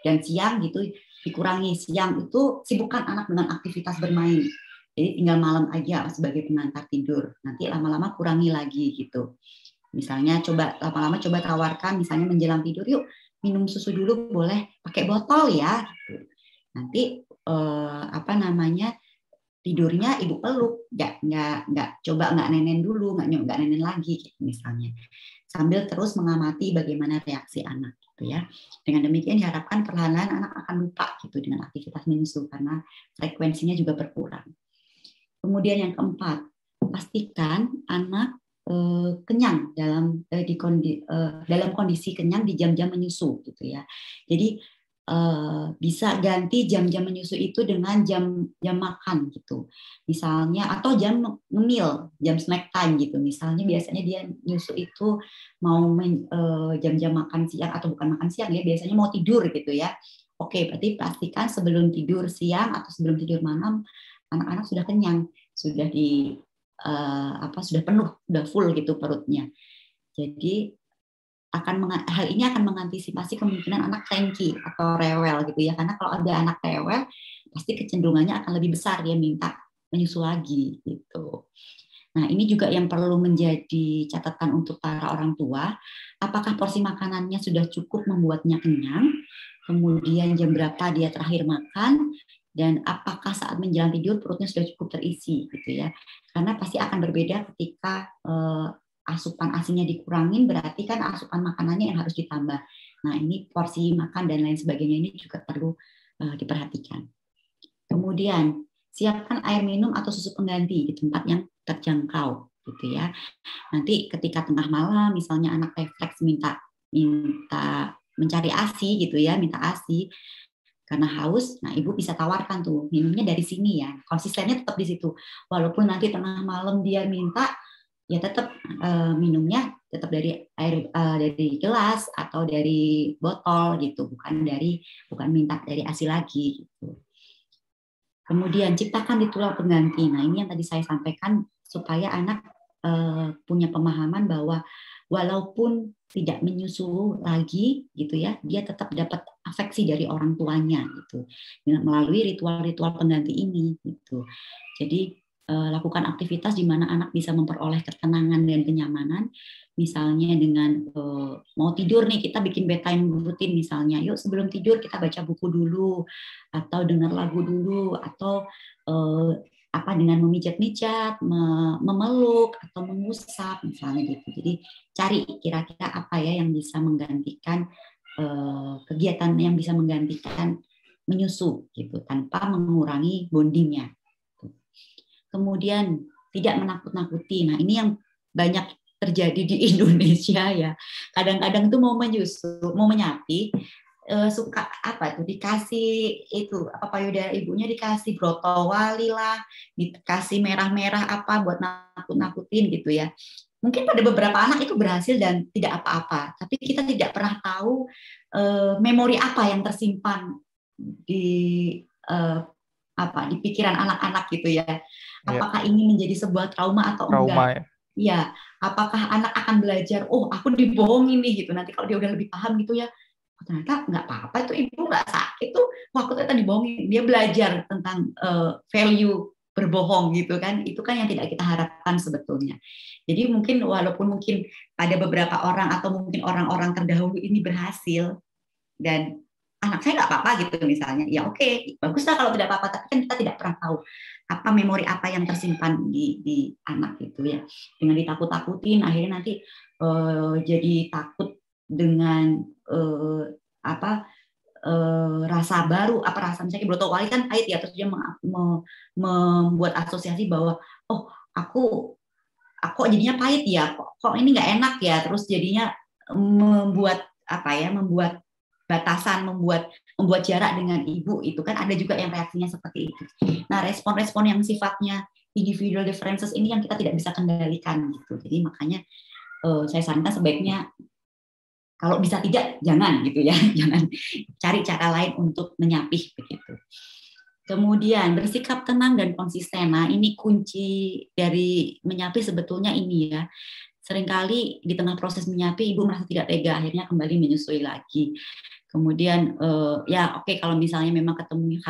dan siang gitu, dikurangi. Siang itu sibukkan anak dengan aktivitas bermain. Jadi tinggal malam aja sebagai pengantar tidur. Nanti lama-lama kurangi lagi gitu. Misalnya lama-lama coba tawarkan, misalnya menjelang tidur, yuk minum susu dulu, boleh pakai botol ya. Gitu. Nanti tidurnya ibu peluk, nggak nenen dulu, nggak nenen lagi gitu misalnya. Sambil terus mengamati bagaimana reaksi anak gitu ya. Dengan demikian diharapkan perlahan-lahan anak akan lupa gitu dengan aktivitas menyusu karena frekuensinya juga berkurang. Kemudian yang keempat, pastikan anak kenyang dalam kondisi kenyang di jam-jam menyusu gitu ya. Jadi bisa ganti jam-jam menyusu itu dengan jam makan gitu. Misalnya atau jam ngemil, jam snack time gitu. Misalnya biasanya dia nyusu itu mau jam-jam makan siang atau bukan makan siang ya, biasanya mau tidur gitu ya. Oke, berarti pastikan sebelum tidur siang atau sebelum tidur malam anak-anak sudah kenyang, sudah sudah penuh, sudah full gitu perutnya. Jadi hal ini akan mengantisipasi kemungkinan anak cranky atau rewel gitu ya, karena kalau ada anak rewel pasti kecenderungannya akan lebih besar dia minta menyusu lagi gitu. Nah, ini juga yang perlu menjadi catatan untuk para orang tua, apakah porsi makanannya sudah cukup membuatnya kenyang, kemudian jam berapa dia terakhir makan, dan apakah saat menjelang tidur perutnya sudah cukup terisi gitu ya. Karena pasti akan berbeda ketika asupan asinya dikurangin, berarti kan asupan makanannya yang harus ditambah. Nah, ini porsi makan dan lain sebagainya ini juga perlu diperhatikan. Kemudian, siapkan air minum atau susu pengganti di tempat yang terjangkau gitu ya. Nanti ketika tengah malam misalnya anak refleks minta mencari ASI gitu ya, minta ASI karena haus, nah ibu bisa tawarkan tuh minumnya dari sini ya, konsistennya tetap di situ. Walaupun nanti tengah malam dia minta, ya tetap minumnya tetap dari air dari gelas atau dari botol gitu, bukan minta dari ASI lagi gitu. Kemudian ciptakan ritual pengganti. Nah ini yang tadi saya sampaikan supaya anak punya pemahaman bahwa walaupun tidak menyusu lagi gitu ya, dia tetap dapat afeksi dari orang tuanya gitu melalui ritual-ritual pengganti ini gitu. Jadi lakukan aktivitas di mana anak bisa memperoleh ketenangan dan kenyamanan, misalnya dengan mau tidur nih kita bikin bedtime rutin misalnya, yuk sebelum tidur kita baca buku dulu atau dengar lagu dulu atau dengan memijat-mijat, memeluk atau mengusap misalnya gitu. Jadi cari kira-kira apa ya yang bisa menggantikan kegiatan yang bisa menggantikan menyusu gitu tanpa mengurangi bondingnya. Kemudian tidak menakut-nakuti. Nah, ini yang banyak terjadi di Indonesia ya. Kadang-kadang tuh mau menyusu, mau menyapi, suka dikasih itu payudara ibunya dikasih broto wali lah, dikasih merah-merah buat nakut-nakutin gitu ya. Mungkin pada beberapa anak itu berhasil dan tidak apa-apa, tapi kita tidak pernah tahu memori apa yang tersimpan di pikiran anak-anak gitu ya. Apakah ini menjadi sebuah trauma atau enggak? Ya, apakah anak akan belajar, oh aku dibohongin nih gitu. Nanti kalau dia udah lebih paham gitu ya, ternyata nggak apa-apa itu ibu nggak sakit tuh, waktu ternyata dibohongin. Dia belajar tentang value berbohong gitu kan. Itu kan yang tidak kita harapkan sebetulnya. Jadi walaupun pada beberapa orang atau mungkin orang-orang terdahulu ini berhasil dan anak saya nggak apa-apa gitu misalnya, ya oke, baguslah kalau tidak apa-apa, tapi kan kita tidak pernah tahu memori apa yang tersimpan di anak gitu ya. Dengan ditakut-takutin akhirnya nanti jadi takut dengan rasa baru, rasa misalnya broto wali kan pahit ya, terus dia membuat asosiasi bahwa oh aku jadinya pahit ya, kok ini nggak enak ya, terus jadinya membuat batasan, membuat jarak dengan ibu. Itu kan ada juga yang reaksinya seperti itu. Nah, respon-respon yang sifatnya individual differences ini yang kita tidak bisa kendalikan gitu. Jadi makanya saya sarankan sebaiknya kalau bisa tidak jangan gitu ya, jangan, cari cara lain untuk menyapih begitu. Kemudian bersikap tenang dan konsisten. Nah, ini kunci dari menyapih sebetulnya ini ya. seringkali di tengah proses menyapih ibu merasa tidak tega, akhirnya kembali menyusui lagi. Kemudian ya oke, kalau misalnya memang ketemu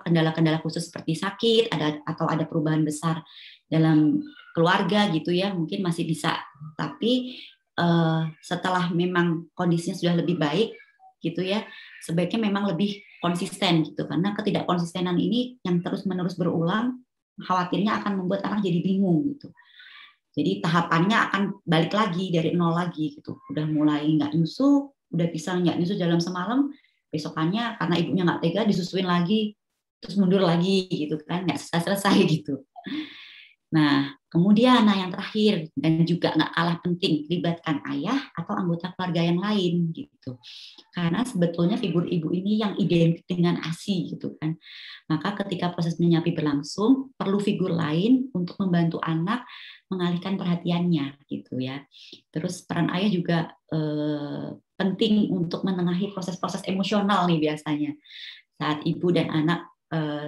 kendala-kendala khusus seperti sakit atau ada perubahan besar dalam keluarga gitu ya, mungkin masih bisa. Tapi setelah memang kondisinya sudah lebih baik gitu ya, sebaiknya memang lebih konsisten gitu, karena ketidakkonsistenan ini yang terus-menerus berulang khawatirnya akan membuat anak jadi bingung gitu. Jadi tahapannya akan balik lagi dari nol lagi gitu. Udah mulai nggak nyusu, udah bisa nggak nyusu dalam semalam, besokannya karena ibunya nggak tega disusuin lagi, terus mundur lagi gitu kan, nggak selesai gitu. Nah, kemudian yang terakhir dan juga nggak kalah penting, libatkan ayah atau anggota keluarga yang lain gitu. Karena sebetulnya figur ibu ini yang identik dengan ASI gitu kan. Maka ketika proses menyapih berlangsung, perlu figur lain untuk membantu anak mengalihkan perhatiannya gitu ya. Terus peran ayah juga penting untuk menengahi proses-proses emosional nih biasanya saat ibu dan anak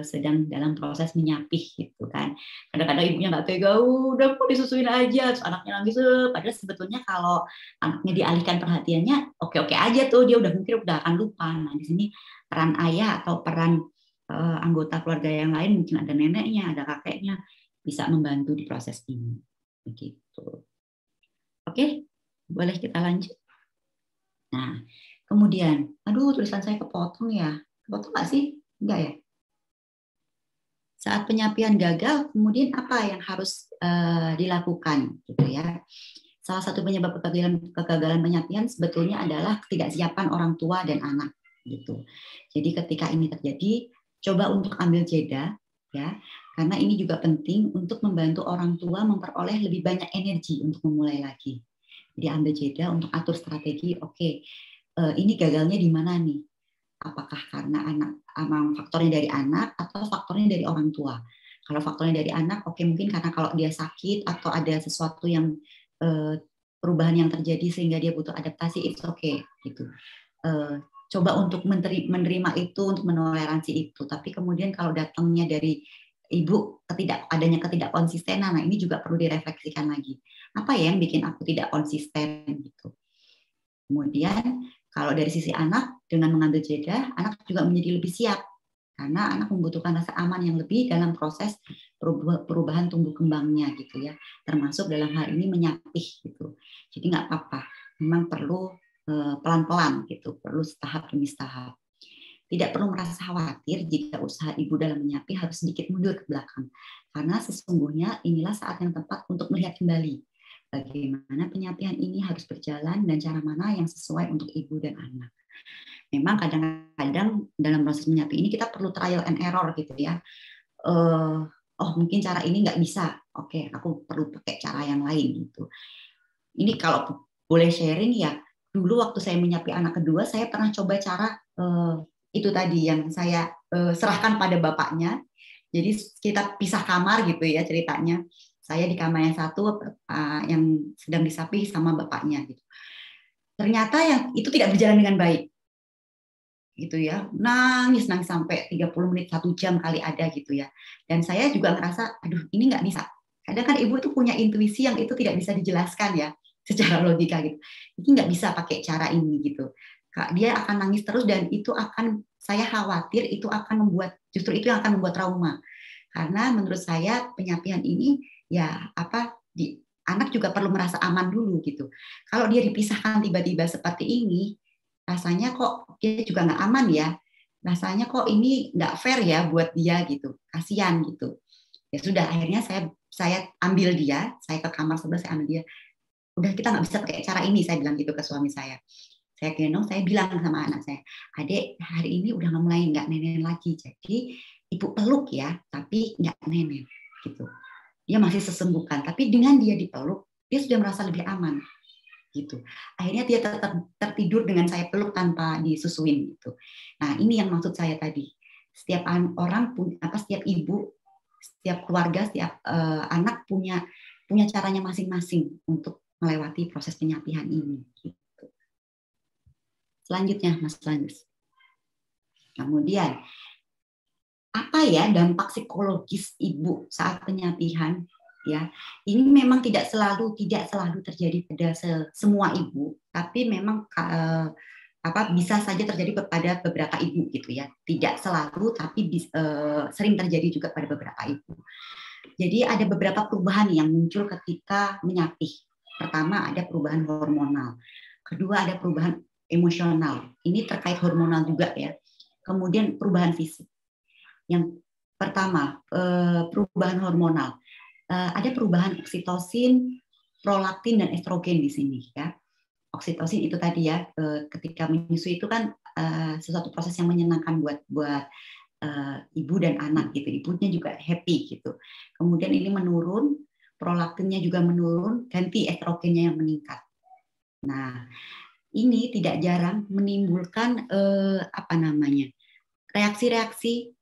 sedang dalam proses menyapih gitu kan. Kadang-kadang ibunya nggak tega, udah kok disusuin aja, terus anaknya nangis. Padahal sebetulnya kalau anaknya dialihkan perhatiannya, oke-oke aja tuh, dia udah mungkin udah akan lupa. Nah di sini peran ayah atau peran anggota keluarga yang lain, mungkin ada neneknya, ada kakeknya, bisa membantu di proses ini. Begitu. Oke, boleh kita lanjut. Nah, kemudian, aduh tulisan saya kepotong ya. Kepotong nggak sih? Enggak ya? Saat penyapian gagal, kemudian apa yang harus dilakukan gitu ya. Salah satu penyebab kegagalan penyapian sebetulnya adalah ketidaksiapan orang tua dan anak gitu. Jadi ketika ini terjadi, coba untuk ambil jeda ya, karena ini juga penting untuk membantu orang tua memperoleh lebih banyak energi untuk memulai lagi. Jadi ambil jeda untuk atur strategi, oke, ini gagalnya di mana nih? Apakah karena faktornya dari anak atau faktornya dari orang tua? Kalau faktornya dari anak, oke, mungkin karena kalau dia sakit atau ada sesuatu yang perubahan yang terjadi sehingga dia butuh adaptasi, it's okay gitu. Coba untuk menerima itu, untuk menoleransi itu. Tapi kemudian kalau datangnya dari ibu adanya ketidakkonsistenan, nah ini juga perlu direfleksikan lagi. Apa ya yang bikin aku tidak konsisten gitu? Kemudian kalau dari sisi anak, dengan mengambil jeda, anak juga menjadi lebih siap. Karena anak membutuhkan rasa aman yang lebih dalam proses perubahan tumbuh kembangnya gitu ya. Termasuk dalam hal ini menyapih gitu. Jadi nggak apa-apa, memang perlu pelan-pelan gitu, perlu tahap demi tahap. Tidak perlu merasa khawatir jika usaha ibu dalam menyapih harus sedikit mundur ke belakang. Karena sesungguhnya inilah saat yang tepat untuk melihat kembali bagaimana penyapian ini harus berjalan dan cara mana yang sesuai untuk ibu dan anak. Memang kadang-kadang dalam proses menyapih ini kita perlu trial and error gitu ya. Oh mungkin cara ini nggak bisa, oke aku perlu pakai cara yang lain gitu. Ini kalau boleh sharing ya, dulu waktu saya menyapih anak kedua, saya pernah coba cara itu tadi yang saya serahkan pada bapaknya. Jadi kita pisah kamar gitu ya ceritanya. Saya di kamar yang satu yang sedang disapih sama bapaknya gitu. Ternyata yang itu tidak berjalan dengan baik. Gitu ya. Nangis sampai 30 menit 1 jam kali ada gitu ya. Dan saya juga ngerasa aduh ini nggak bisa. Kadang kan ibu itu punya intuisi yang itu tidak bisa dijelaskan ya secara logika gitu. Ini nggak bisa pakai cara ini gitu. Dia akan nangis terus dan itu akan, saya khawatir itu akan justru itu yang akan membuat trauma. Karena menurut saya penyapian ini ya anak juga perlu merasa aman dulu gitu. Kalau dia dipisahkan tiba-tiba seperti ini, rasanya kok dia juga nggak aman ya. Rasanya kok ini nggak fair ya buat dia gitu. Kasihan gitu. Ya sudah, akhirnya saya ambil dia, saya ke kamar sebelah, saya ambil dia. Udah kita nggak bisa pakai cara ini, saya bilang gitu ke suami saya. Saya gendong, saya bilang sama anak saya, adek hari ini udah mulai nggak nenek lagi, jadi ibu peluk ya, tapi nggak nenek gitu. Dia masih sesembuhkan, tapi dengan dia dipeluk, dia sudah merasa lebih aman gitu. Akhirnya dia tetap tertidur dengan saya peluk tanpa disusuin gitu. Nah ini yang maksud saya tadi. Setiap orang setiap ibu, setiap keluarga, setiap anak punya caranya masing-masing untuk melewati proses penyapihan ini. Gitu. Selanjutnya, Mas Lanjus. Kemudian, apa ya dampak psikologis ibu saat penyapihan? ya. Ini memang tidak selalu terjadi pada semua ibu, tapi memang bisa saja terjadi pada beberapa ibu gitu ya. Tidak selalu, tapi sering terjadi juga pada beberapa ibu. Jadi ada beberapa perubahan yang muncul ketika menyapih. Pertama ada perubahan hormonal, kedua ada perubahan emosional. Ini terkait hormonal juga ya. Kemudian perubahan fisik. Yang pertama perubahan hormonal. Ada perubahan oksitosin, prolaktin dan estrogen di sini ya. Oksitosin itu tadi ya, ketika menyusui itu kan sesuatu proses yang menyenangkan buat ibu dan anak gitu. Ibunya juga happy gitu. Kemudian ini menurun, prolaktinnya juga menurun, ganti estrogennya yang meningkat. Nah, ini tidak jarang menimbulkan reaksi-reaksi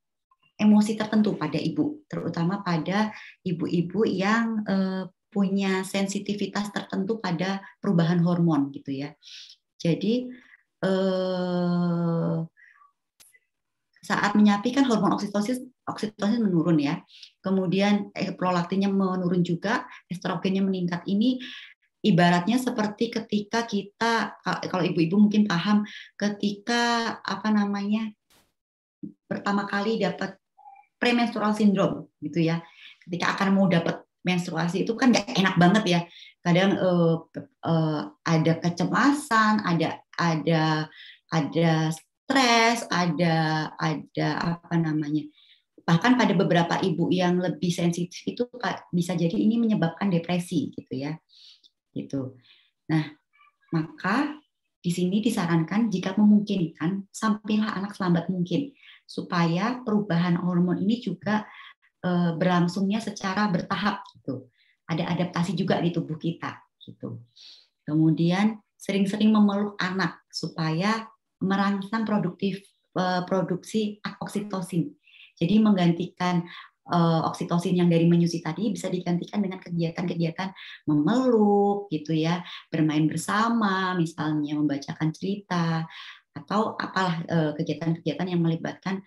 emosi tertentu pada ibu, terutama pada ibu-ibu yang punya sensitivitas tertentu pada perubahan hormon gitu ya. Jadi saat menyapih kan hormon oksitosin menurun ya. Kemudian prolaktinnya menurun juga, estrogennya meningkat. Ini ibaratnya seperti ketika kita, kalau ibu-ibu mungkin paham, ketika pertama kali dapat premenstrual syndrome gitu ya. Ketika akan mau dapat menstruasi itu kan nggak enak banget ya. Kadang ada kecemasan, ada stres, ada bahkan pada beberapa ibu yang lebih sensitif itu bisa jadi ini menyebabkan depresi gitu ya. Gitu. Nah, maka di sini disarankan jika memungkinkan sampailah anak selambat mungkin supaya perubahan hormon ini juga berlangsungnya secara bertahap gitu. Ada adaptasi juga di tubuh kita gitu. Kemudian sering-sering memeluk anak supaya merangsang produksi oksitosin. Jadi menggantikan oksitosin yang dari menyusui tadi bisa digantikan dengan kegiatan-kegiatan memeluk gitu ya, bermain bersama, misalnya membacakan cerita atau apalah kegiatan-kegiatan yang melibatkan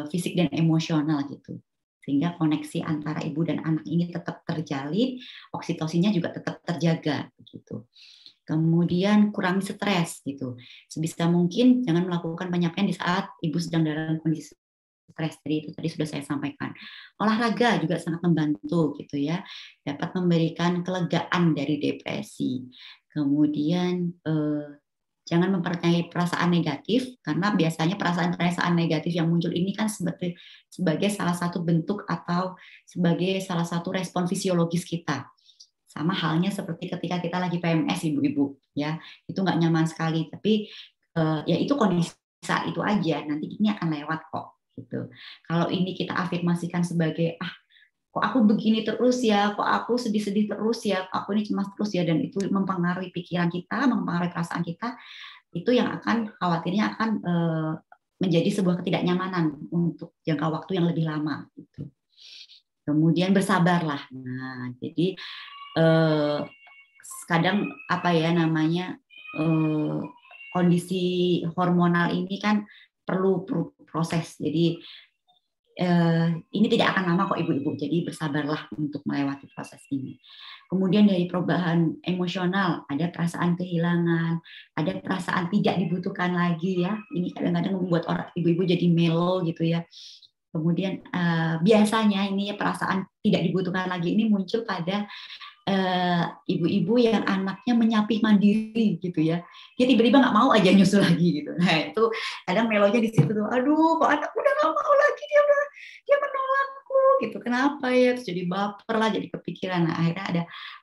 fisik dan emosional gitu. Sehingga koneksi antara ibu dan anak ini tetap terjalin, oksitosinnya juga tetap terjaga gitu. Kemudian kurangi stres gitu. Sebisa mungkin jangan melakukan penyampaian di saat ibu sedang dalam kondisi stres. Itu tadi sudah saya sampaikan. Olahraga juga sangat membantu gitu ya. Dapat memberikan kelegaan dari depresi. Kemudian jangan mempercayai perasaan negatif, karena biasanya perasaan-perasaan negatif yang muncul ini kan sebagai salah satu bentuk atau sebagai salah satu respon fisiologis kita. Sama halnya seperti ketika kita lagi PMS, ibu-ibu, ya itu nggak nyaman sekali, tapi ya itu kondisi saat itu aja, nanti ini akan lewat kok. Gitu. Kalau ini kita afirmasikan sebagai kok aku begini terus ya, kok aku sedih-sedih terus ya, kok aku ini cemas terus ya, dan itu mempengaruhi pikiran kita, mempengaruhi perasaan kita, itu yang akan khawatirnya akan menjadi sebuah ketidaknyamanan untuk jangka waktu yang lebih lama. Gitu. Kemudian bersabarlah. Nah, jadi kadang kondisi hormonal ini kan perlu proses. Jadi ini tidak akan lama kok ibu-ibu, jadi bersabarlah untuk melewati proses ini. Kemudian dari perubahan emosional, ada perasaan kehilangan, ada perasaan tidak dibutuhkan lagi ya. Ini kadang-kadang membuat orang ibu-ibu jadi melo gitu ya. Kemudian biasanya ini perasaan tidak dibutuhkan lagi ini muncul pada ibu-ibu yang anaknya menyapih mandiri gitu ya, dia tiba-tiba nggak mau aja nyusul lagi gitu. Nah itu kadang melonya di situ tuh, aduh kok anak udah nggak mau lagi, dia menolakku gitu, kenapa ya, terus jadi baper lah, jadi kepikiran. Nah akhirnya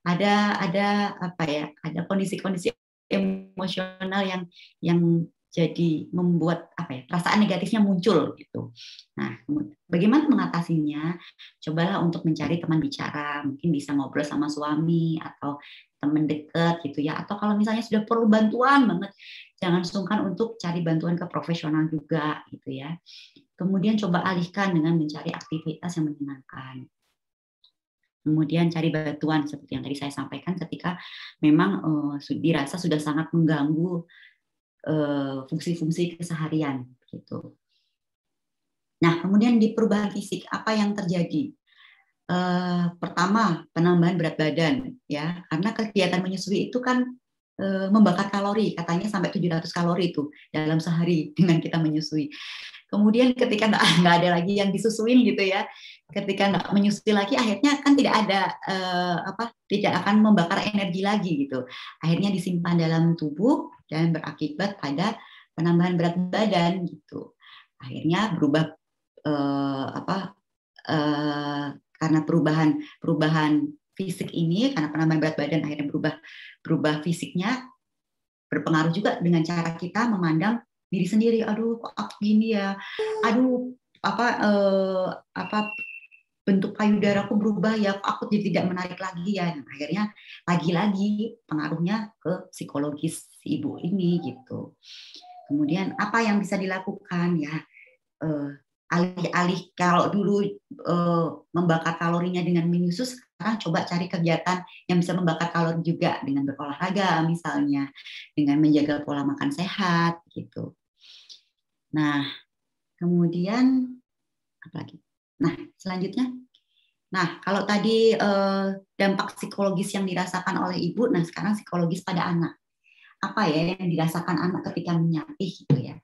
ada kondisi-kondisi emosional yang jadi membuat perasaan negatifnya muncul gitu. Nah, bagaimana mengatasinya? Cobalah untuk mencari teman bicara, mungkin bisa ngobrol sama suami atau teman dekat gitu ya. Atau kalau misalnya sudah perlu bantuan banget, jangan sungkan untuk cari bantuan ke profesional juga gitu ya. Kemudian coba alihkan dengan mencari aktivitas yang menyenangkan. Kemudian cari bantuan seperti yang tadi saya sampaikan ketika memang dirasa sudah sangat mengganggu fungsi-fungsi keseharian gitu. Nah, kemudian di perubahan fisik apa yang terjadi? Pertama, penambahan berat badan, ya, karena kegiatan menyusui itu kan membakar kalori, katanya sampai 700 kalori itu dalam sehari dengan kita menyusui. Kemudian ketika nggak ada lagi yang disusuin gitu ya, ketika nggak menyusui lagi, akhirnya kan tidak ada tidak akan membakar energi lagi gitu. Akhirnya disimpan dalam tubuh dan berakibat pada penambahan berat badan gitu. Akhirnya berubah karena perubahan fisik ini, karena penambahan berat badan akhirnya berubah fisiknya, berpengaruh juga dengan cara kita memandang diri sendiri. Aduh, kok aku gini ya? Aduh, bentuk payudaraku berubah ya? Kok aku tidak menarik lagi ya? Nah, akhirnya lagi-lagi pengaruhnya ke psikologis si ibu ini gitu. Kemudian apa yang bisa dilakukan ya? Alih-alih kalau dulu membakar kalorinya dengan menyusui, sekarang coba cari kegiatan yang bisa membakar kalori juga dengan berolahraga misalnya, dengan menjaga pola makan sehat gitu. Nah, kemudian apa lagi? Nah, selanjutnya, kalau tadi dampak psikologis yang dirasakan oleh ibu, nah sekarang psikologis pada anak. Apa ya yang dirasakan anak ketika menyapih gitu ya?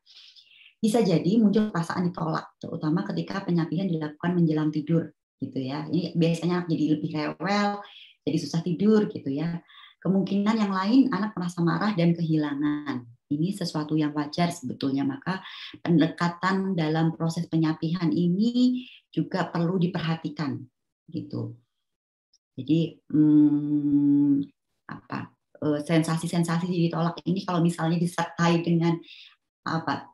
Bisa jadi muncul perasaan ditolak, terutama ketika penyapihan dilakukan menjelang tidur, gitu ya. Ini biasanya jadi lebih rewel, jadi susah tidur, gitu ya. Kemungkinan yang lain, anak merasa marah dan kehilangan. Ini sesuatu yang wajar sebetulnya, maka pendekatan dalam proses penyapihan ini juga perlu diperhatikan, gitu. Jadi sensasi-sensasi ditolak ini kalau misalnya disertai dengan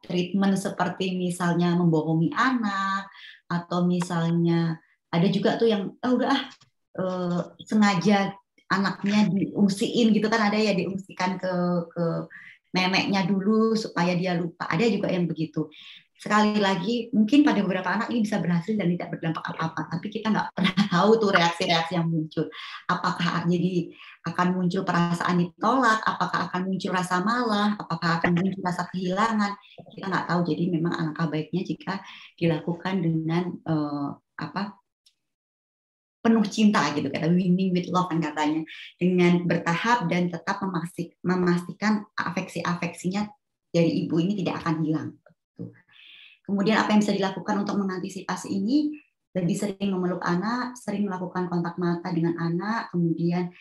treatment seperti misalnya membohongi anak, atau misalnya ada juga tuh yang sengaja anaknya diungsiin gitu kan, ada ya, diungsikan ke neneknya dulu supaya dia lupa, ada juga yang begitu. Sekali lagi, mungkin pada beberapa anak ini bisa berhasil dan tidak berdampak apa-apa, tapi kita nggak pernah tahu tuh reaksi-reaksi yang muncul. Apakah jadi akan muncul perasaan ditolak, apakah akan muncul rasa malah, apakah akan muncul rasa kehilangan, kita nggak tahu. Jadi memang alangkah baiknya jika dilakukan dengan penuh cinta gitu, kata winning with love kan katanya, dengan bertahap dan tetap memastikan afeksi-afeksinya dari ibu ini tidak akan hilang. Kemudian apa yang bisa dilakukan untuk mengantisipasi ini? Lebih sering memeluk anak, sering melakukan kontak mata dengan anak, kemudian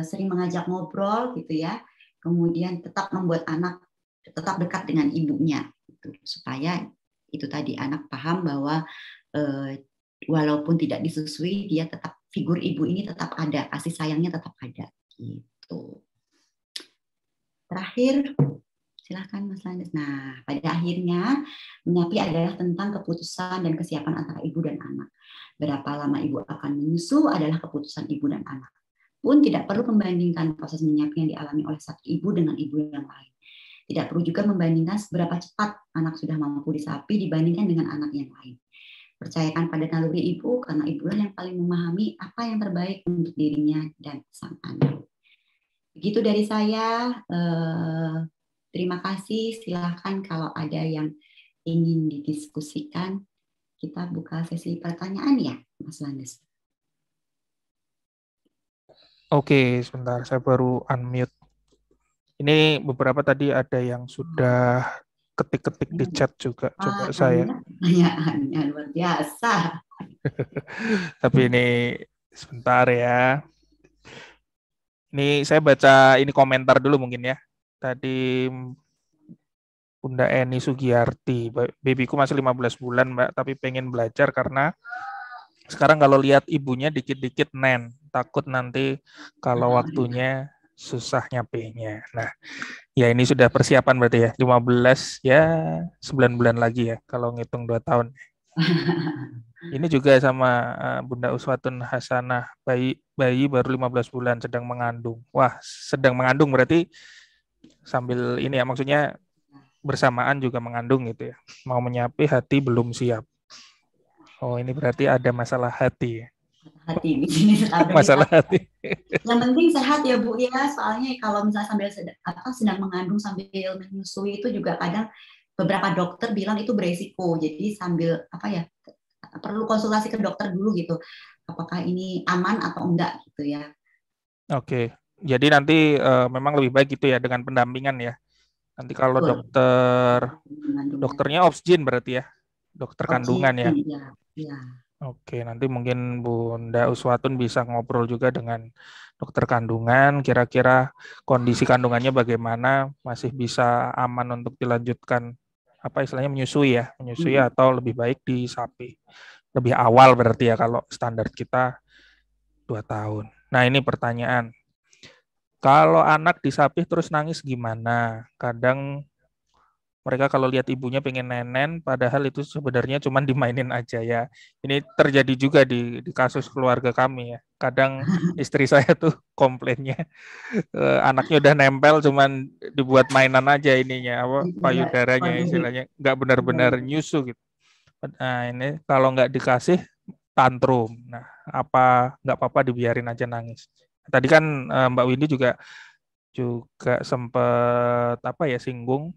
sering mengajak ngobrol gitu ya. Kemudian tetap membuat anak tetap dekat dengan ibunya gitu, supaya itu tadi anak paham bahwa walaupun tidak disusui, dia tetap, figur ibu ini tetap ada, kasih sayangnya tetap ada gitu. Terakhir, silakan Mas Landes. Nah, pada akhirnya menyapih adalah tentang keputusan dan kesiapan antara ibu dan anak. Berapa lama ibu akan menyusu adalah keputusan ibu dan anak. Pun tidak perlu membandingkan proses menyapih yang dialami oleh satu ibu dengan ibu yang lain. Tidak perlu juga membandingkan seberapa cepat anak sudah mampu disapi dibandingkan dengan anak yang lain. Percayakan pada naluri ibu, karena ibulah yang paling memahami apa yang terbaik untuk dirinya dan sang anak. Begitu dari saya. Terima kasih. Silahkan kalau ada yang ingin didiskusikan, kita buka sesi pertanyaan ya, Mas Landes. Oke, sebentar. Saya baru unmute. Ini beberapa tadi ada yang sudah ketik-ketik di chat juga. Coba saya. Pertanyaannya luar biasa. Tapi ini sebentar ya. Ini saya baca ini komentar dulu mungkin ya. Tadi Bunda Eni Sugiyarti, babyku masih 15 bulan Mbak, tapi pengen belajar karena sekarang kalau lihat ibunya dikit-dikit takut nanti kalau waktunya susah nyapihnya. Nah, ya ini sudah persiapan berarti ya, 15 ya 9 bulan lagi ya kalau ngitung 2 tahun. Ini juga sama Bunda Uswatun Hasanah, bayi baru 15 bulan sedang mengandung. Wah, sedang mengandung berarti sambil ini ya, maksudnya bersamaan juga mengandung gitu ya. Mau menyapih, hati belum siap. Oh, ini berarti ada masalah hati ya. Hati di sini masalah hati. Yang penting sehat ya Bu ya, soalnya kalau misalnya sambil sedang mengandung sambil menyusui itu juga kadang beberapa dokter bilang itu beresiko. Jadi sambil perlu konsultasi ke dokter dulu gitu. Apakah ini aman atau enggak gitu ya. Oke. Jadi nanti memang lebih baik gitu ya dengan pendampingan ya. Nanti kalau Betul. dokternya obsgin berarti ya. Dokter kandungan ya. Ya. Oke, nanti mungkin Bunda Uswatun bisa ngobrol juga dengan dokter kandungan, kira-kira kondisi kandungannya bagaimana, masih bisa aman untuk dilanjutkan, apa istilahnya menyusui atau lebih baik disapi. Lebih awal berarti ya kalau standar kita 2 tahun. Nah ini pertanyaan, kalau anak disapih terus nangis gimana? Kadang mereka kalau lihat ibunya pengen nenen, padahal itu sebenarnya cuma dimainin aja ya. Ini terjadi juga di kasus keluarga kami ya. Kadang istri saya tuh komplainnya anaknya udah nempel, cuman dibuat mainan aja ininya, apa payudaranya istilahnya, nggak benar-benar nyusu gitu. Nah ini kalau nggak dikasih tantrum. Nah nggak apa-apa dibiarin aja nangis. Tadi kan Mbak Windy juga sempat singgung.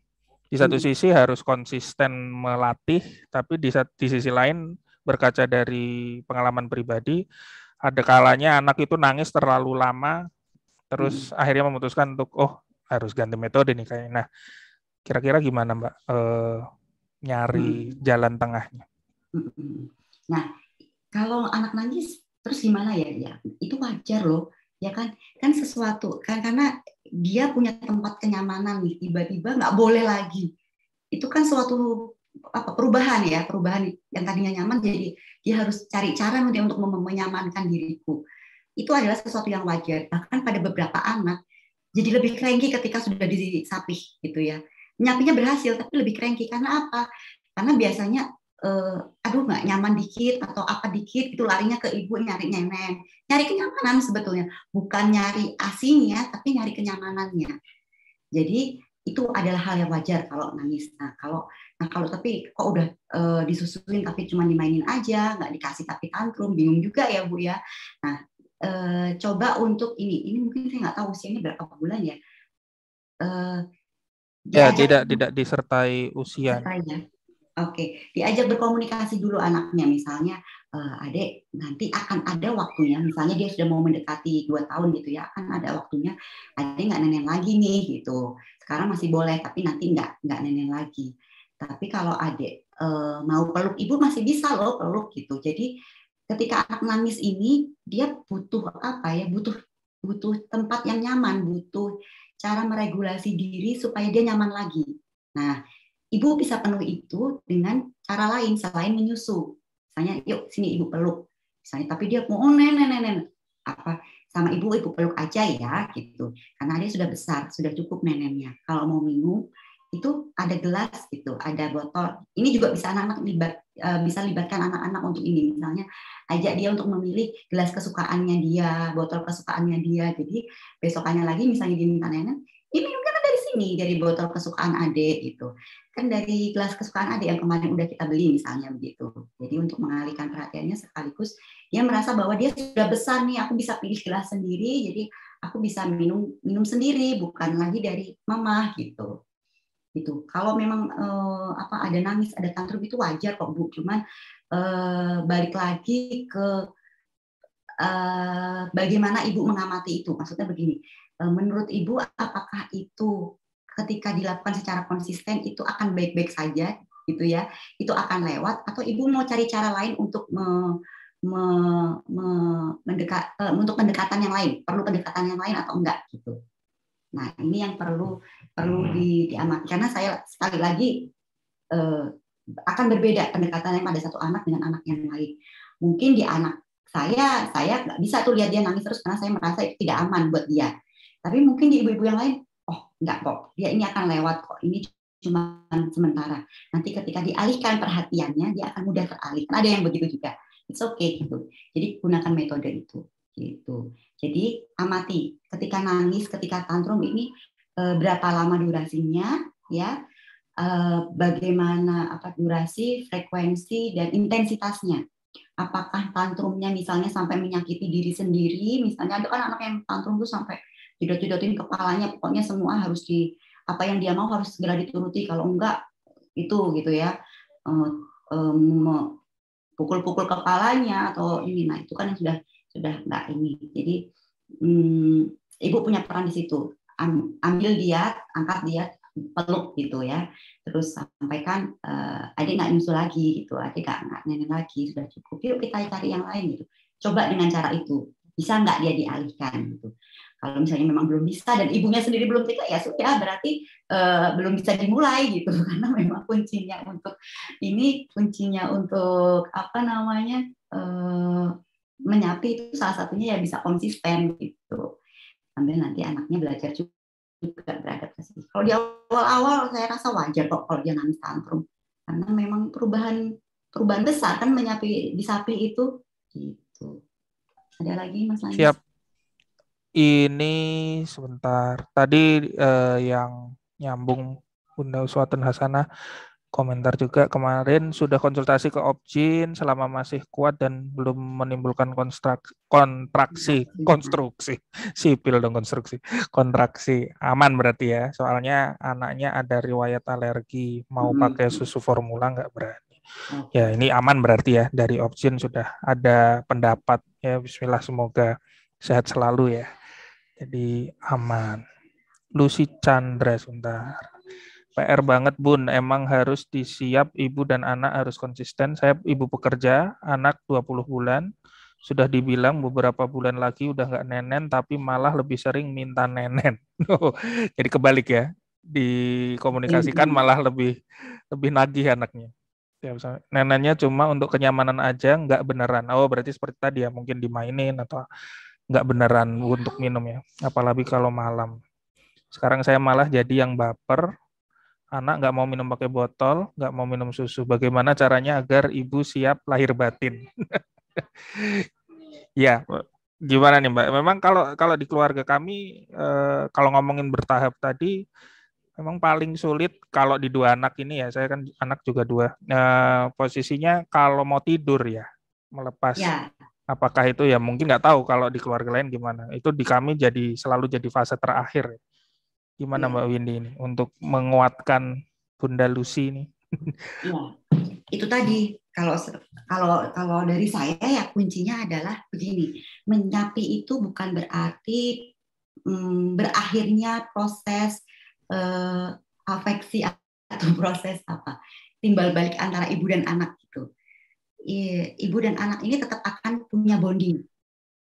Di satu sisi harus konsisten melatih, tapi di sisi lain berkaca dari pengalaman pribadi, ada kalanya anak itu nangis terlalu lama, terus akhirnya memutuskan untuk harus ganti metode nih kayaknya. Nah, kira-kira gimana Mbak nyari jalan tengahnya? Nah, kalau anak nangis terus gimana ya? Ya itu wajar loh, ya kan? Kan sesuatu kan karena dia punya tempat kenyamanan nih, tiba-tiba nggak boleh lagi. Itu kan suatu perubahan yang tadinya nyaman jadi dia harus cari cara untuk menyamankan diriku. Itu adalah sesuatu yang wajar. Bahkan pada beberapa anak jadi lebih cranky ketika sudah disapih gitu ya. Nyapinya berhasil tapi lebih cranky karena apa? Karena biasanya aduh nggak nyaman dikit atau apa dikit itu larinya ke ibu nyari nenen, nyari kenyamanan sebetulnya, bukan nyari asinya tapi nyari kenyamanannya. Jadi itu adalah hal yang wajar kalau nangis. Nah kalau tapi kok udah disusuin tapi cuma dimainin aja, nggak dikasih tapi tantrum, bingung juga ya Bu ya. Nah coba untuk ini mungkin saya nggak tahu usianya berapa bulan ya. Tidak disertai usia. Oke, diajak berkomunikasi dulu anaknya, misalnya adek nanti akan ada waktunya, misalnya dia sudah mau mendekati 2 tahun gitu ya, akan ada waktunya adek nggak nenen lagi nih gitu. Sekarang masih boleh, tapi nanti nggak nenen lagi. Tapi kalau adek mau peluk ibu masih bisa loh peluk gitu. Jadi ketika anak nangis ini dia butuh butuh tempat yang nyaman, butuh cara meregulasi diri supaya dia nyaman lagi. Nah, ibu bisa penuhi itu dengan cara lain selain menyusu. Misalnya, yuk sini ibu peluk. Misalnya, tapi dia mau nenen sama ibu peluk aja ya gitu. Karena dia sudah besar, sudah cukup nenennya. Kalau mau minum itu ada gelas gitu, ada botol. Ini juga bisa anak-anak bisa libatkan anak-anak untuk ini. Misalnya ajak dia untuk memilih gelas kesukaannya dia, botol kesukaannya dia. Jadi besokannya lagi misalnya dia minta nenen, ini minumnya kan dari sini, dari botol kesukaan adek gitu. Kan dari gelas kesukaan adek yang kemarin udah kita beli misalnya begitu. Jadi untuk mengalihkan perhatiannya sekaligus dia merasa bahwa dia sudah besar nih, aku bisa pilih gelas sendiri, jadi aku bisa minum sendiri, bukan lagi dari mama gitu. Gitu. Kalau memang ada nangis, ada tantrum itu wajar kok Bu. Cuman balik lagi ke bagaimana ibu mengamati itu. Maksudnya begini, menurut ibu apakah itu ketika dilakukan secara konsisten itu akan baik-baik saja gitu ya? Itu akan lewat atau ibu mau cari cara lain untuk untuk pendekatan yang lain? Perlu pendekatan yang lain atau enggak gitu? Nah, ini yang perlu diamati karena saya sekali lagi akan berbeda pendekatannya pada satu anak dengan anak yang lain. Mungkin di anak saya nggak bisa tuh lihat dia nangis terus karena saya merasa itu tidak aman buat dia. Tapi mungkin di ibu-ibu yang lain, enggak kok, dia ini akan lewat kok, ini cuma sementara. Nanti ketika dialihkan perhatiannya, dia akan mudah teralihkan. Ada yang begitu juga, it's okay gitu. Jadi gunakan metode itu. Gitu. Jadi amati ketika nangis, ketika tantrum ini berapa lama durasinya, ya, bagaimana durasi, frekuensi dan intensitasnya. Apakah tantrumnya misalnya sampai menyakiti diri sendiri, misalnya ada kan anak yang tantrum tuh sampai jedot-jedotin kepalanya, pokoknya semua harus apa yang dia mau harus segera dituruti, kalau enggak itu gitu ya. pukul-pukul kepalanya atau ini, nah itu kan yang sudah nggak ini. Jadi ibu punya peran di situ, ambil dia, angkat dia, peluk gitu ya, terus sampaikan adik nggak nyusul lagi gitu, adik nggak nenek lagi, sudah cukup, yuk kita cari yang lain gitu. Coba dengan cara itu, bisa nggak dia dialihkan gitu. Kalau misalnya memang belum bisa dan ibunya sendiri belum tega, ya sudah berarti belum bisa dimulai gitu, karena memang kuncinya untuk apa namanya menyapi itu salah satunya ya bisa konsisten gitu, sambil nanti anaknya belajar juga beradaptasi. Kalau di awal-awal saya rasa wajar kok kalau dia nangis tantrum, karena memang perubahan besar kan disapi itu gitu. Ada lagi Mas Landis? Siap. Ini sebentar. Tadi yang nyambung Bunda Uswatun Hasanah komentar juga, kemarin sudah konsultasi ke Opjin selama masih kuat dan belum menimbulkan konstruksi sipil dong, kontraksi aman berarti ya, soalnya anaknya ada riwayat alergi, mau pakai susu formula nggak berani. Ya ini aman berarti ya, dari Opjin sudah ada pendapat ya. Bismillah, semoga sehat selalu ya. Jadi aman. Lucy Chandra, sebentar. PR banget Bun, emang harus disiap, ibu dan anak harus konsisten. Saya ibu pekerja, anak 20 bulan. Sudah dibilang beberapa bulan lagi udah nggak nenen, tapi malah lebih sering minta nenen. Jadi kebalik ya, dikomunikasikan malah lebih nagih anaknya. Ya, nenennya cuma untuk kenyamanan aja, nggak beneran. Oh berarti seperti tadi ya, mungkin dimainin atau nggak beneran untuk minum ya, apalagi kalau malam. Sekarang saya malah jadi yang baper, anak nggak mau minum pakai botol, nggak mau minum susu. Bagaimana caranya agar ibu siap lahir batin? Ya, gimana nih Mbak? Memang kalau di keluarga kami, kalau ngomongin bertahap tadi, memang paling sulit kalau di dua anak ini ya, saya kan anak juga dua, posisinya kalau mau tidur ya, melepas. Ya. Apakah itu ya, mungkin nggak tahu kalau di keluarga lain gimana. Itu di kami selalu jadi fase terakhir. Gimana Mbak Windy ini untuk menguatkan Bunda Lucy ini? Ya, itu tadi kalau dari saya ya kuncinya adalah begini, menyapi itu bukan berarti berakhirnya proses afeksi atau proses timbal balik antara ibu dan anak gitu. Ibu dan anak ini tetap akan punya bonding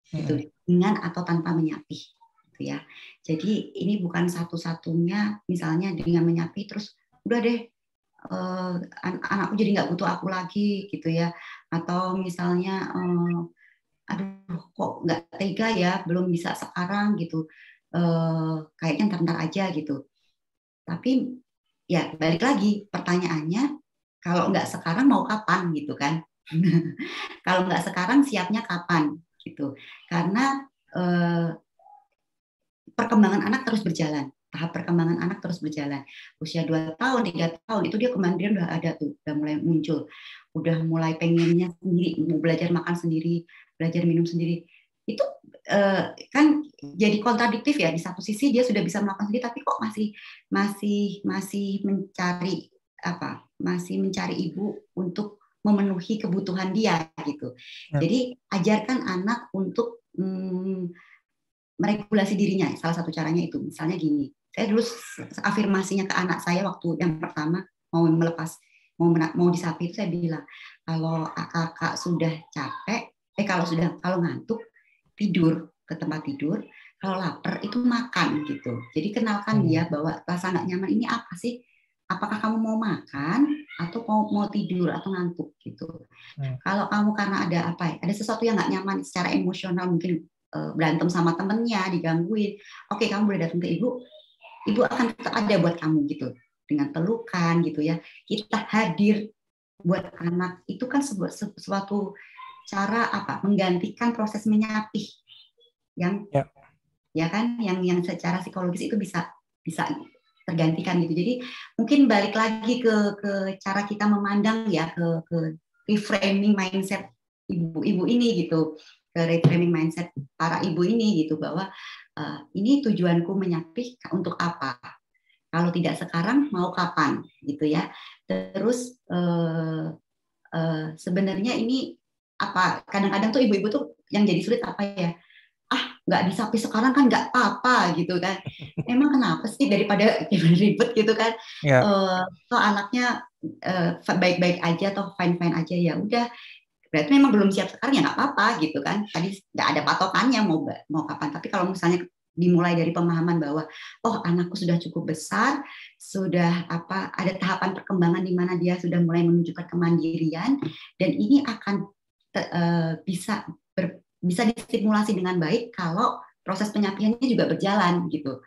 gitu, dengan atau tanpa menyapi gitu ya. Jadi ini bukan satu-satunya, misalnya dengan menyapi terus udah deh anakku jadi nggak butuh aku lagi gitu ya, atau misalnya aduh kok nggak tega ya, belum bisa sekarang gitu, kayaknya ntar aja gitu. Tapi ya balik lagi pertanyaannya, kalau nggak sekarang mau kapan gitu kan? Kalau nggak sekarang siapnya kapan gitu, karena perkembangan anak terus berjalan, tahap perkembangan anak terus berjalan. Usia 2 tahun, 3 tahun itu dia kemandirian udah ada tuh, udah mulai muncul, udah mulai pengennya sendiri, mau belajar makan sendiri, belajar minum sendiri. Itu kan jadi kontradiktif ya, di satu sisi dia sudah bisa melakukan sendiri, tapi kok masih mencari ibu untuk memenuhi kebutuhan dia gitu. Jadi ajarkan anak untuk meregulasi dirinya. Salah satu caranya itu, misalnya gini. Saya dulu afirmasinya ke anak saya waktu yang pertama mau melepas, mau disapi itu saya bilang, kalau kakak sudah capek, kalau ngantuk tidur ke tempat tidur, kalau lapar itu makan gitu. Jadi kenalkan dia bahwa rasa nggak nyaman ini apa sih? Apakah kamu mau makan atau mau tidur atau ngantuk gitu. Kalau kamu karena ada sesuatu yang nggak nyaman secara emosional, mungkin berantem sama temennya, digangguin, oke, kamu boleh datang ke ibu akan tetap ada buat kamu gitu, dengan pelukan gitu ya. Kita hadir buat anak itu kan suatu cara menggantikan proses menyapih yang ya kan yang secara psikologis itu bisa tergantikan gitu. Jadi mungkin balik lagi ke cara kita memandang ya, ke reframing mindset ibu-ibu ini gitu, ke reframing mindset para ibu ini gitu, bahwa ini tujuanku menyapih untuk apa? Kalau tidak sekarang mau kapan gitu ya. Terus sebenarnya ini apa, kadang-kadang tuh ibu-ibu tuh yang jadi sulit apa ya, nggak disapi sekarang kan nggak apa-apa gitu kan. Emang kenapa sih, daripada ribet gitu kan. Ya. Kalau anaknya baik-baik aja atau fine-fine aja, ya udah, berarti memang belum siap sekarang, ya nggak apa-apa gitu kan. Tadi nggak ada patokannya mau kapan. Tapi kalau misalnya dimulai dari pemahaman bahwa anakku sudah cukup besar, sudah ada tahapan perkembangan di mana dia sudah mulai menunjukkan kemandirian, dan ini akan bisa distimulasi dengan baik kalau proses penyapiannya juga berjalan gitu.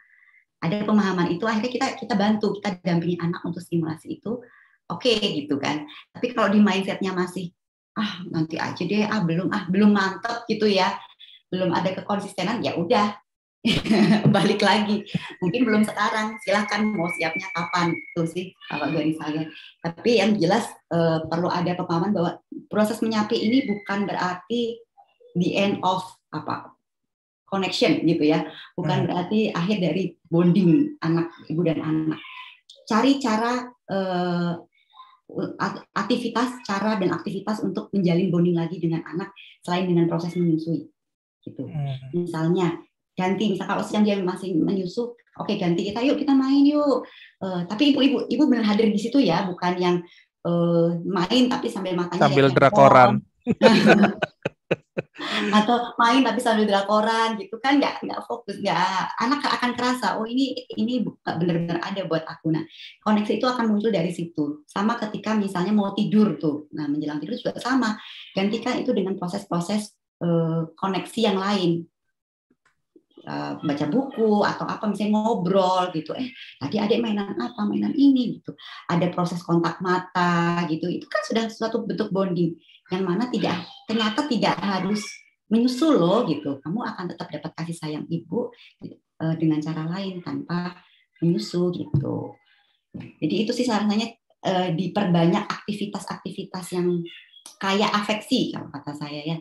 Ada pemahaman itu, akhirnya kita bantu, kita dampingi anak untuk stimulasi itu, oke gitu kan. Tapi kalau di mindsetnya masih nanti aja deh, belum mantap gitu ya, belum ada kekonsistenan, ya udah balik lagi, mungkin belum sekarang, silahkan mau siapnya kapan, itu sih kalau dari saya. Tapi yang jelas perlu ada pemahaman bahwa proses menyapi ini bukan berarti the end of connection gitu ya, bukan berarti akhir dari bonding anak ibu dan anak. Cari cara aktivitas untuk menjalin bonding lagi dengan anak selain dengan proses menyusui gitu. Misalnya ganti, kalau siang dia masih menyusu, oke, ganti yuk kita main yuk. Tapi ibu benar hadir di situ ya, bukan yang main tapi sambil matanya sambil drakoran. Atau main tapi sambil drakoran gitu kan, nggak fokus, anak akan kerasa ini benar-benar ada buat aku. Nah, koneksi itu akan muncul dari situ. Sama ketika misalnya mau tidur tuh, nah menjelang tidur juga sama, gantikan itu dengan proses-proses koneksi yang lain, baca buku atau apa, misalnya ngobrol gitu, tadi adik mainan apa, mainan ini gitu, ada proses kontak mata gitu, itu kan sudah suatu bentuk bonding yang mana ternyata tidak harus menyusul loh gitu, kamu akan tetap dapat kasih sayang ibu dengan cara lain tanpa menyusul gitu. Jadi itu sih sarannya, diperbanyak aktivitas-aktivitas yang kayak afeksi kalau kata saya ya.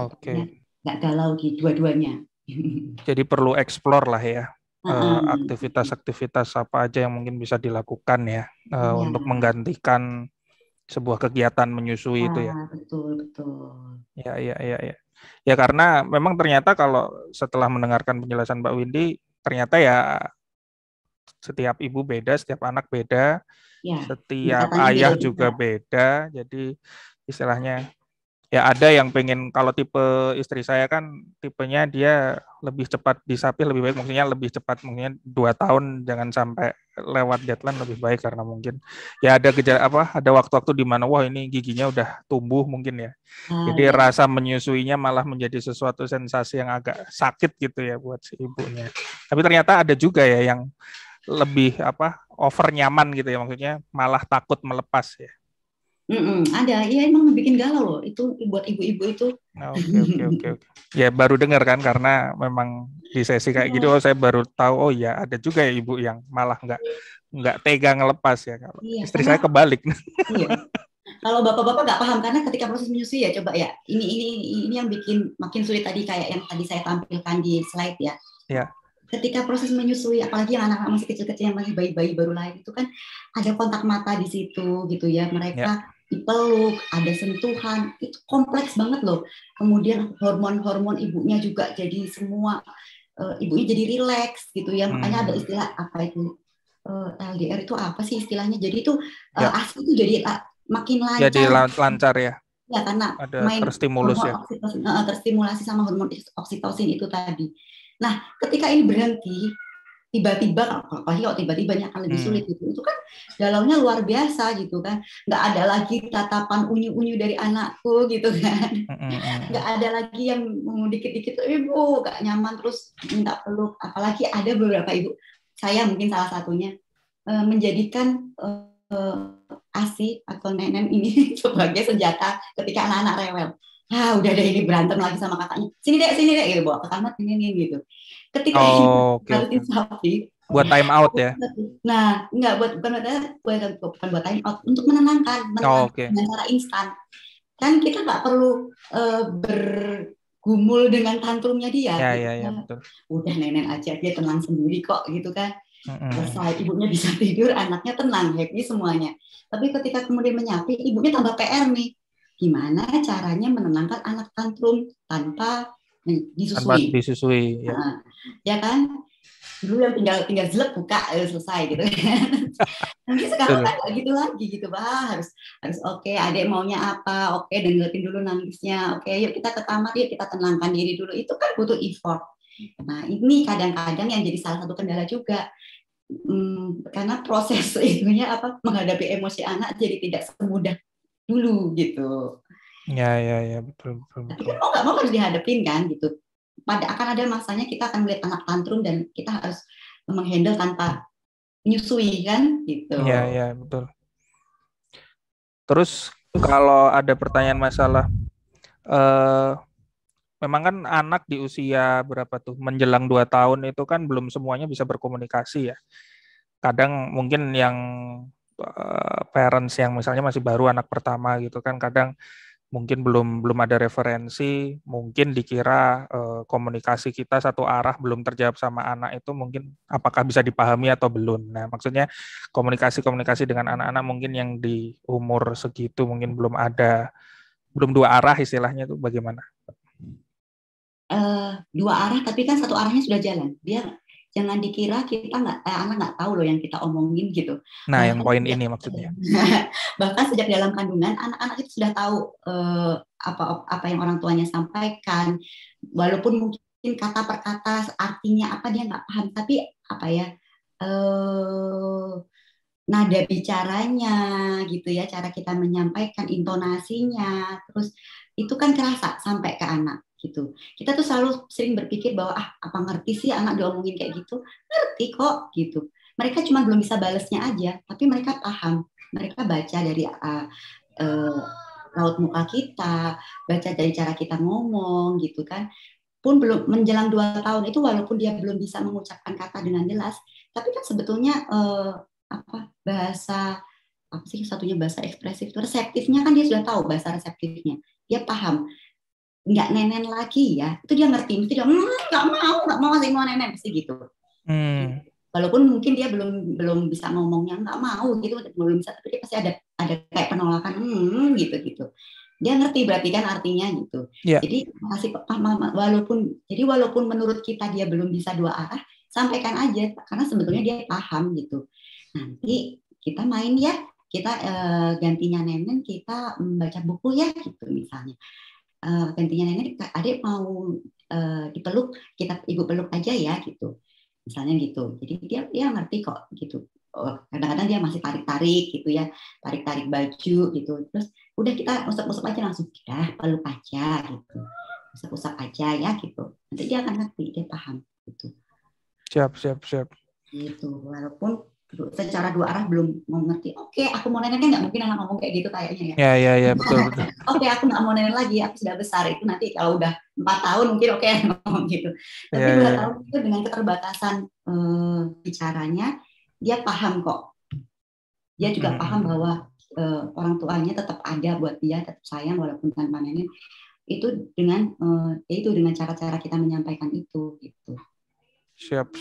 Oke. Nggak galau di dua-duanya. Jadi perlu explore lah ya, aktivitas-aktivitas apa aja yang mungkin bisa dilakukan ya, untuk menggantikan sebuah kegiatan menyusui itu ya. Betul. Ya. Ya karena memang ternyata kalau setelah mendengarkan penjelasan Mbak Windy, ternyata ya setiap ibu beda, setiap anak beda, setiap ayah juga beda. Jadi istilahnya ya ada yang pengen, kalau tipe istri saya kan tipenya dia lebih cepat disapi lebih baik, maksudnya lebih cepat, mungkin 2 tahun jangan sampai lewat deadline lebih baik, karena mungkin ya ada ada waktu-waktu di mana ini giginya udah tumbuh mungkin ya. Jadi rasa menyusuinya malah menjadi sesuatu sensasi yang agak sakit gitu ya buat si ibunya. Tapi ternyata ada juga ya yang lebih over nyaman gitu ya, maksudnya malah takut melepas ya. Ada, ya emang bikin galau loh itu buat ibu-ibu itu. Oke. Ya baru dengar kan, karena memang di sesi kayak gitu saya baru tahu ya ada juga ya ibu yang malah nggak tega ngelepas ya. Kalau istri saya kebalik. Iya. Kalau bapak-bapak nggak paham, karena ketika proses menyusui ya, coba ya, ini yang bikin makin sulit tadi, kayak yang tadi saya tampilkan di slide ya. Ya. Ketika proses menyusui, apalagi yang anak-anak masih kecil-kecil yang masih bayi-bayi baru lahir itu kan ada kontak mata di situ gitu ya, mereka dipeluk, ada sentuhan, itu kompleks banget loh. Kemudian hormon-hormon ibunya juga jadi semua, ibunya jadi rileks gitu ya, makanya ada istilah apa itu, LDR itu apa sih istilahnya, jadi itu ASI itu jadi makin lancar. Jadi lancar ya. Ya karena ada terstimulus ya. Terstimulasi sama hormon oksitosin itu tadi. Nah, ketika ini berhenti, tiba-tiba, apalagi kalau tiba-tibanya akan lebih sulit gitu. Itu kan galaunya luar biasa gitu kan. Nggak ada lagi tatapan unyu-unyu dari anakku gitu kan. Nggak ada lagi yang dikit-dikit, ibu nggak nyaman terus minta peluk. Apalagi ada beberapa ibu, saya mungkin salah satunya, menjadikan ASI atau nenek ini sebagai senjata ketika anak-anak rewel. Udah deh ini berantem lagi sama kakaknya. Sini deh gitu, bawa ke kamar ini gitu. Ketika harus disapi. Buat time out ya. Nah, bukan buat time out, untuk menenangkan dengan cara instan. Kan kita nggak perlu bergumul dengan tantrumnya dia. Ya, betul. Udah nenek aja, dia tenang sendiri kok gitu kan. Selesai, ibunya bisa tidur, anaknya tenang, happy semuanya. Tapi ketika kemudian menyapi, ibunya tambah PR nih. Gimana caranya menenangkan anak tantrum tanpa disusui? Ya. Ya kan? Dulu yang tinggal jelek buka selesai gitu. Nanti sekarang kan nggak gitu lagi gitu, harus oke, adik maunya apa, oke, dengerin dulu nangisnya, oke, yuk kita ke kamar, yuk kita tenangkan diri dulu. Itu kan butuh effort. Nah, ini kadang-kadang yang jadi salah satu kendala juga. Karena proses itunya menghadapi emosi anak jadi tidak semudah dulu gitu. Ya betul. Tapi kan mau nggak mau harus dihadapin kan gitu. Akan ada masanya kita akan melihat anak tantrum dan kita harus menghandle tanpa menyusui kan gitu. Ya betul. Terus kalau ada pertanyaan masalah memang kan anak di usia berapa tuh menjelang 2 tahun itu kan belum semuanya bisa berkomunikasi ya. Kadang mungkin yang parents yang misalnya masih baru anak pertama gitu kan, kadang mungkin belum ada referensi, mungkin dikira komunikasi kita satu arah belum terjawab sama anak itu mungkin apakah bisa dipahami atau belum. Nah, maksudnya komunikasi dengan anak-anak mungkin yang di umur segitu mungkin belum 2 arah istilahnya itu bagaimana? 2 arah, tapi kan satu arahnya sudah jalan. Dia jangan dikira kita anak nggak tahu loh yang kita omongin gitu. Nah, bahkan yang poin ini maksudnya. Bahkan sejak dalam kandungan anak-anak itu sudah tahu apa yang orang tuanya sampaikan, walaupun mungkin kata per kata artinya apa dia nggak paham, tapi nada bicaranya gitu ya, cara kita menyampaikan, intonasinya, terus itu kan kerasa sampai ke anak. Gitu. Kita tuh selalu sering berpikir bahwa apa ngerti sih anak diomongin kayak gitu, ngerti kok gitu. Mereka cuma belum bisa balesnya aja, tapi mereka paham. Mereka baca dari raut muka kita, baca dari cara kita ngomong gitu kan. Pun belum menjelang 2 tahun itu walaupun dia belum bisa mengucapkan kata dengan jelas, tapi kan sebetulnya bahasa apa sih satunya bahasa ekspresif, reseptifnya kan dia sudah tahu bahasa reseptifnya, dia paham. Nggak nenen lagi ya, itu dia ngerti, mesti dia nggak mau masih mau nenen pasti gitu. Walaupun mungkin dia belum bisa ngomongnya nggak mau gitu, belum bisa, tapi dia pasti ada kayak penolakan gitu. Dia ngerti berarti kan artinya gitu. Yeah. Jadi kasih walaupun menurut kita dia belum bisa 2 arah, sampaikan aja karena sebetulnya dia paham gitu. Nanti kita main ya, kita gantinya nenen, kita baca buku ya gitu misalnya. Gantinya nenek, adik mau dipeluk, kita ibu peluk aja ya gitu, misalnya gitu. Jadi dia ngerti kok gitu. Kadang-kadang dia masih tarik gitu ya, tarik baju gitu. Terus udah kita usap aja langsung, kita peluk aja gitu, usap aja ya gitu. Nanti dia akan ngerti, dia paham gitu. Siap. Gitu, walaupun secara 2 arah belum mau ngerti. Oke, aku mau nenen kan nggak mungkin anak ngomong kayak gitu kayaknya ya. Ya betul. Oke, aku nggak mau nenen lagi, aku sudah besar. Itu nanti kalau udah 4 tahun mungkin oke ngomong gitu. Tapi 2 tahun itu dengan keterbatasan bicaranya, dia paham kok. Dia juga paham bahwa orang tuanya tetap ada buat dia, tetap sayang walaupun tanpa nenen. Itu dengan cara-cara kita menyampaikan itu gitu. Siap.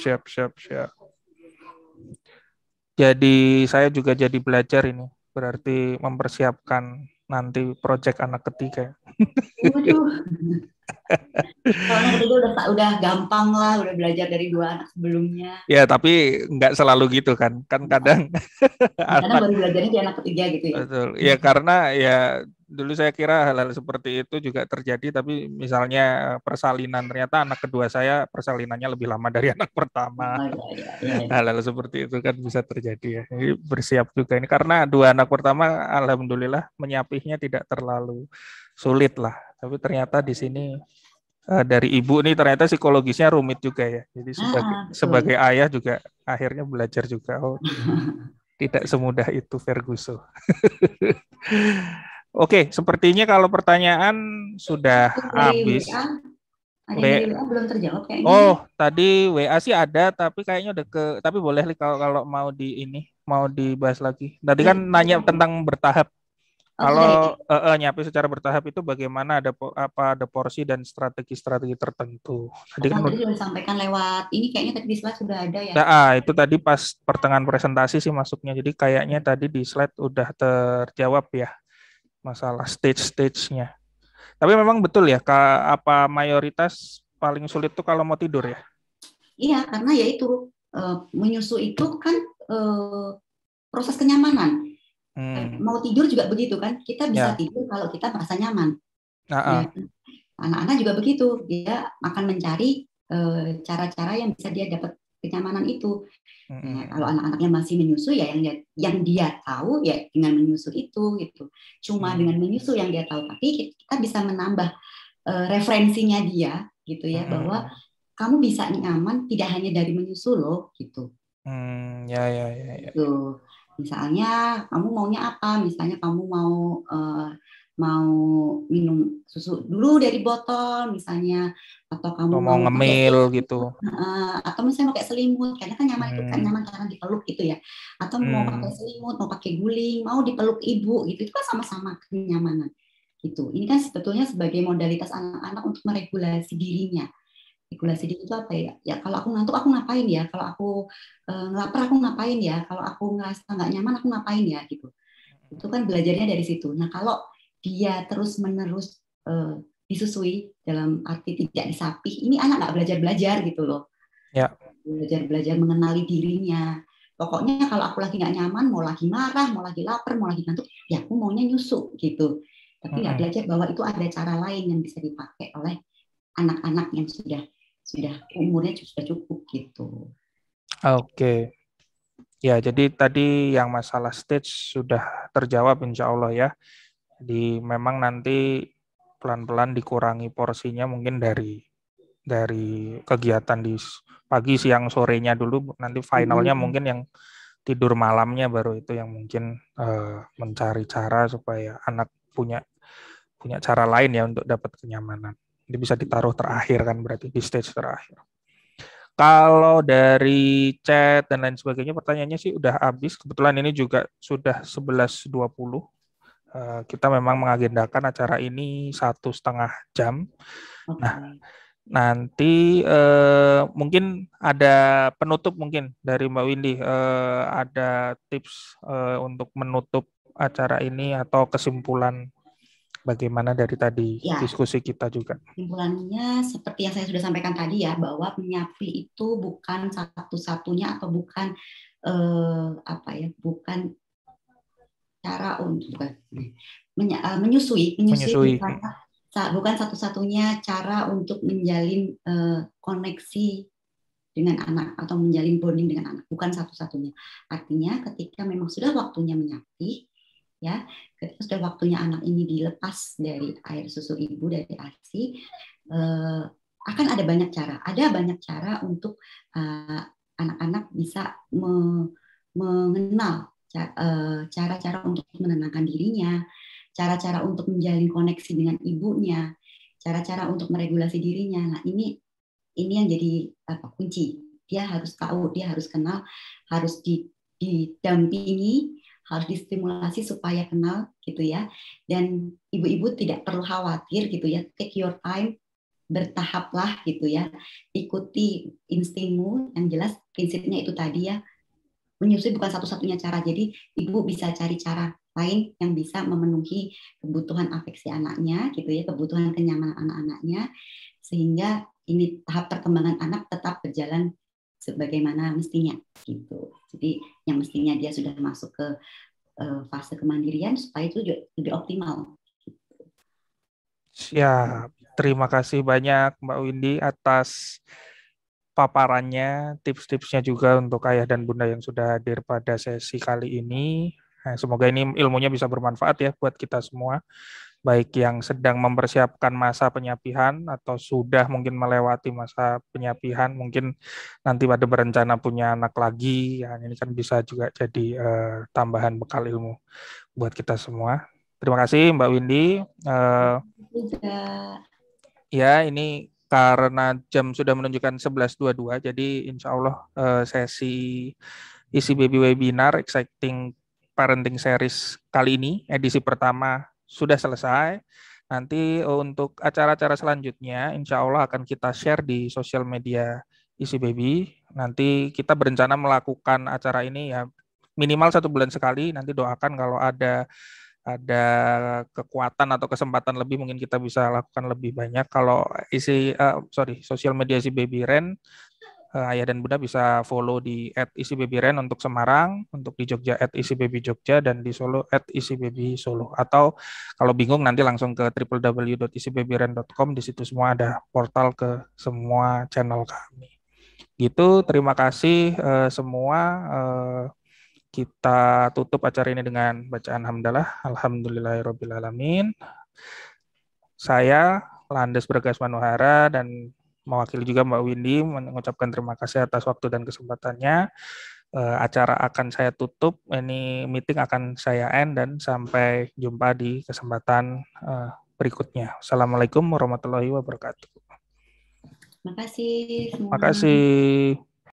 Jadi saya juga jadi belajar ini, berarti mempersiapkan nanti proyek anak ketiga. Waduh. Kalau anak ketiga udah gampang lah, udah belajar dari 2 anak sebelumnya. Ya, tapi nggak selalu gitu kan kadang. Kadang baru belajarnya di anak ketiga gitu ya. Betul. Ya karena ya dulu saya kira hal-hal seperti itu juga terjadi, tapi misalnya persalinan, ternyata anak kedua saya persalinannya lebih lama dari anak pertama. Ya. Hal-hal seperti itu kan bisa terjadi ya. Jadi bersiap juga ini karena 2 anak pertama alhamdulillah menyapihnya tidak terlalu sulit lah. Tapi ternyata di sini dari ibu nih ternyata psikologisnya rumit juga ya. Jadi sebagai ayah juga akhirnya belajar juga. Tidak semudah itu Ferguson. Oke, sepertinya kalau pertanyaan sudah habis. WA belum terjawab kayaknya. Oh, tadi WA sih ada, tapi kayaknya udah tapi boleh kalau mau mau dibahas lagi. Tadi kan nanya tentang bertahap. Oh, sudah ya. Kalau nyapih secara bertahap itu bagaimana, ada porsi dan strategi-strategi tertentu. Tadi Oh, kan tadi sudah disampaikan lewat ini, kayaknya tadi di slide sudah ada ya. itu tadi pas pertengahan presentasi sih masuknya. Jadi kayaknya tadi di slide udah terjawab ya masalah stage-stage-nya. Tapi memang betul ya, apa mayoritas paling sulit tuh kalau mau tidur ya? Iya, karena ya itu menyusui itu kan proses kenyamanan. Mau tidur juga begitu kan, kita bisa tidur kalau kita merasa nyaman. Ya, anak-anak juga begitu, dia akan mencari cara-cara yang bisa dia dapat kenyamanan itu. Nah, kalau anak-anaknya masih menyusui ya yang dia tahu ya dengan menyusui itu gitu. Cuma dengan menyusui yang dia tahu, tapi kita bisa menambah referensinya dia gitu ya, bahwa kamu bisa nyaman tidak hanya dari menyusu loh gitu. Ya. Gitu. Misalnya kamu maunya apa? Misalnya kamu mau minum susu dulu dari botol misalnya, atau kamu mau ngemil gitu, atau misalnya pakai selimut karena kan nyaman, itu kan nyaman karena dipeluk gitu ya, atau mau pakai selimut, mau pakai guling, mau dipeluk ibu gitu, itu kan sama-sama kenyamanan gitu. Ini kan sebetulnya sebagai modalitas anak-anak untuk meregulasi dirinya. Regulasi diri itu apa ya? Ya kalau aku ngantuk aku ngapain ya? Kalau aku lapar aku ngapain ya? Kalau aku ngerasa nggak nyaman aku ngapain ya? Gitu. Itu kan belajarnya dari situ. Nah kalau dia terus-menerus disusui dalam arti tidak disapih, ini anak nggak belajar-belajar gitu loh. Ya. Belajar mengenali dirinya. Pokoknya kalau aku lagi nggak nyaman, mau lagi marah, mau lagi lapar, mau lagi ngantuk, ya aku maunya nyusu gitu. Tapi nggak belajar bahwa itu ada cara lain yang bisa dipakai oleh anak-anak yang sudah umurnya sudah cukup gitu. Oke. Ya, jadi tadi yang masalah stage sudah terjawab insya Allah ya. Jadi memang nanti pelan-pelan dikurangi porsinya mungkin dari kegiatan di pagi, siang, sorenya dulu. Nanti finalnya mungkin yang tidur malamnya baru itu yang mungkin mencari cara supaya anak punya cara lain ya untuk dapat kenyamanan. Ini bisa ditaruh terakhir kan, berarti di stage terakhir. Kalau dari chat dan lain sebagainya pertanyaannya sih udah habis. Kebetulan ini juga sudah 11.20. Kita memang mengagendakan acara ini 1,5 jam. Nah, nanti mungkin ada penutup mungkin dari Mbak Windy. Ada tips untuk menutup acara ini atau kesimpulan bagaimana dari tadi diskusi kita juga. Kesimpulannya seperti yang saya sudah sampaikan tadi ya, bahwa menyapih itu bukan satu-satunya atau bukan bukan cara untuk menyusui bukan satu-satunya cara untuk menjalin koneksi dengan anak atau menjalin bonding dengan anak, bukan satu-satunya. Artinya ketika memang sudah waktunya menyapih, ya, ketika sudah waktunya anak ini dilepas dari air susu ibu, dari ASI, akan ada banyak cara. Ada banyak cara untuk anak-anak bisa mengenal cara-cara untuk menenangkan dirinya, cara-cara untuk menjalin koneksi dengan ibunya, cara-cara untuk meregulasi dirinya. Nah, ini yang jadi kunci. Dia harus tahu, dia harus kenal, harus didampingi, harus distimulasi supaya kenal gitu ya. Dan ibu-ibu tidak perlu khawatir gitu ya. Take your time, bertahaplah gitu ya. Ikuti instingmu, yang jelas prinsipnya itu tadi ya. Menyusui bukan satu-satunya cara. Jadi ibu bisa cari cara lain yang bisa memenuhi kebutuhan afeksi anaknya gitu ya, kebutuhan kenyamanan anak-anaknya, sehingga ini tahap perkembangan anak tetap berjalan sebagaimana mestinya gitu. Jadi yang mestinya dia sudah masuk ke fase kemandirian supaya itu lebih optimal. Ya, terima kasih banyak Mbak Windy atas paparannya, tips-tipsnya juga untuk ayah dan bunda yang sudah hadir pada sesi kali ini. Nah, semoga ini ilmunya bisa bermanfaat ya buat kita semua, baik yang sedang mempersiapkan masa penyapihan atau sudah mungkin melewati masa penyapihan, mungkin nanti pada berencana punya anak lagi, ya ini kan bisa juga jadi tambahan bekal ilmu buat kita semua. Terima kasih Mbak Windy. Ya, ini karena jam sudah menunjukkan 11.22, jadi insya Allah sesi isi baby webinar Exciting parenting series kali ini, edisi pertama sudah selesai. Nanti untuk acara-acara selanjutnya, insya Allah akan kita share di sosial media Easy Baby. Nanti kita berencana melakukan acara ini ya minimal 1 bulan sekali. Nanti doakan kalau ada kekuatan atau kesempatan lebih, mungkin kita bisa lakukan lebih banyak. Kalau sosial media Easy Baby Ren, ayah dan bunda bisa follow di @easybabyren untuk Semarang, untuk di Jogja @easybabyjogja, dan di Solo @easybabysolo. Atau kalau bingung nanti langsung ke www.easybabyren.com, di situ semua ada portal ke semua channel kami. Gitu, terima kasih semua. Kita tutup acara ini dengan bacaan hamdalah. Alhamdulillahirrabbilalamin. Saya Landes Bergas Manuhara dan mewakili juga Mbak Windy mengucapkan terima kasih atas waktu dan kesempatannya. Acara akan saya tutup, ini meeting akan saya end, dan sampai jumpa di kesempatan berikutnya. Assalamualaikum warahmatullahi wabarakatuh. Terima kasih semua. Terima kasih.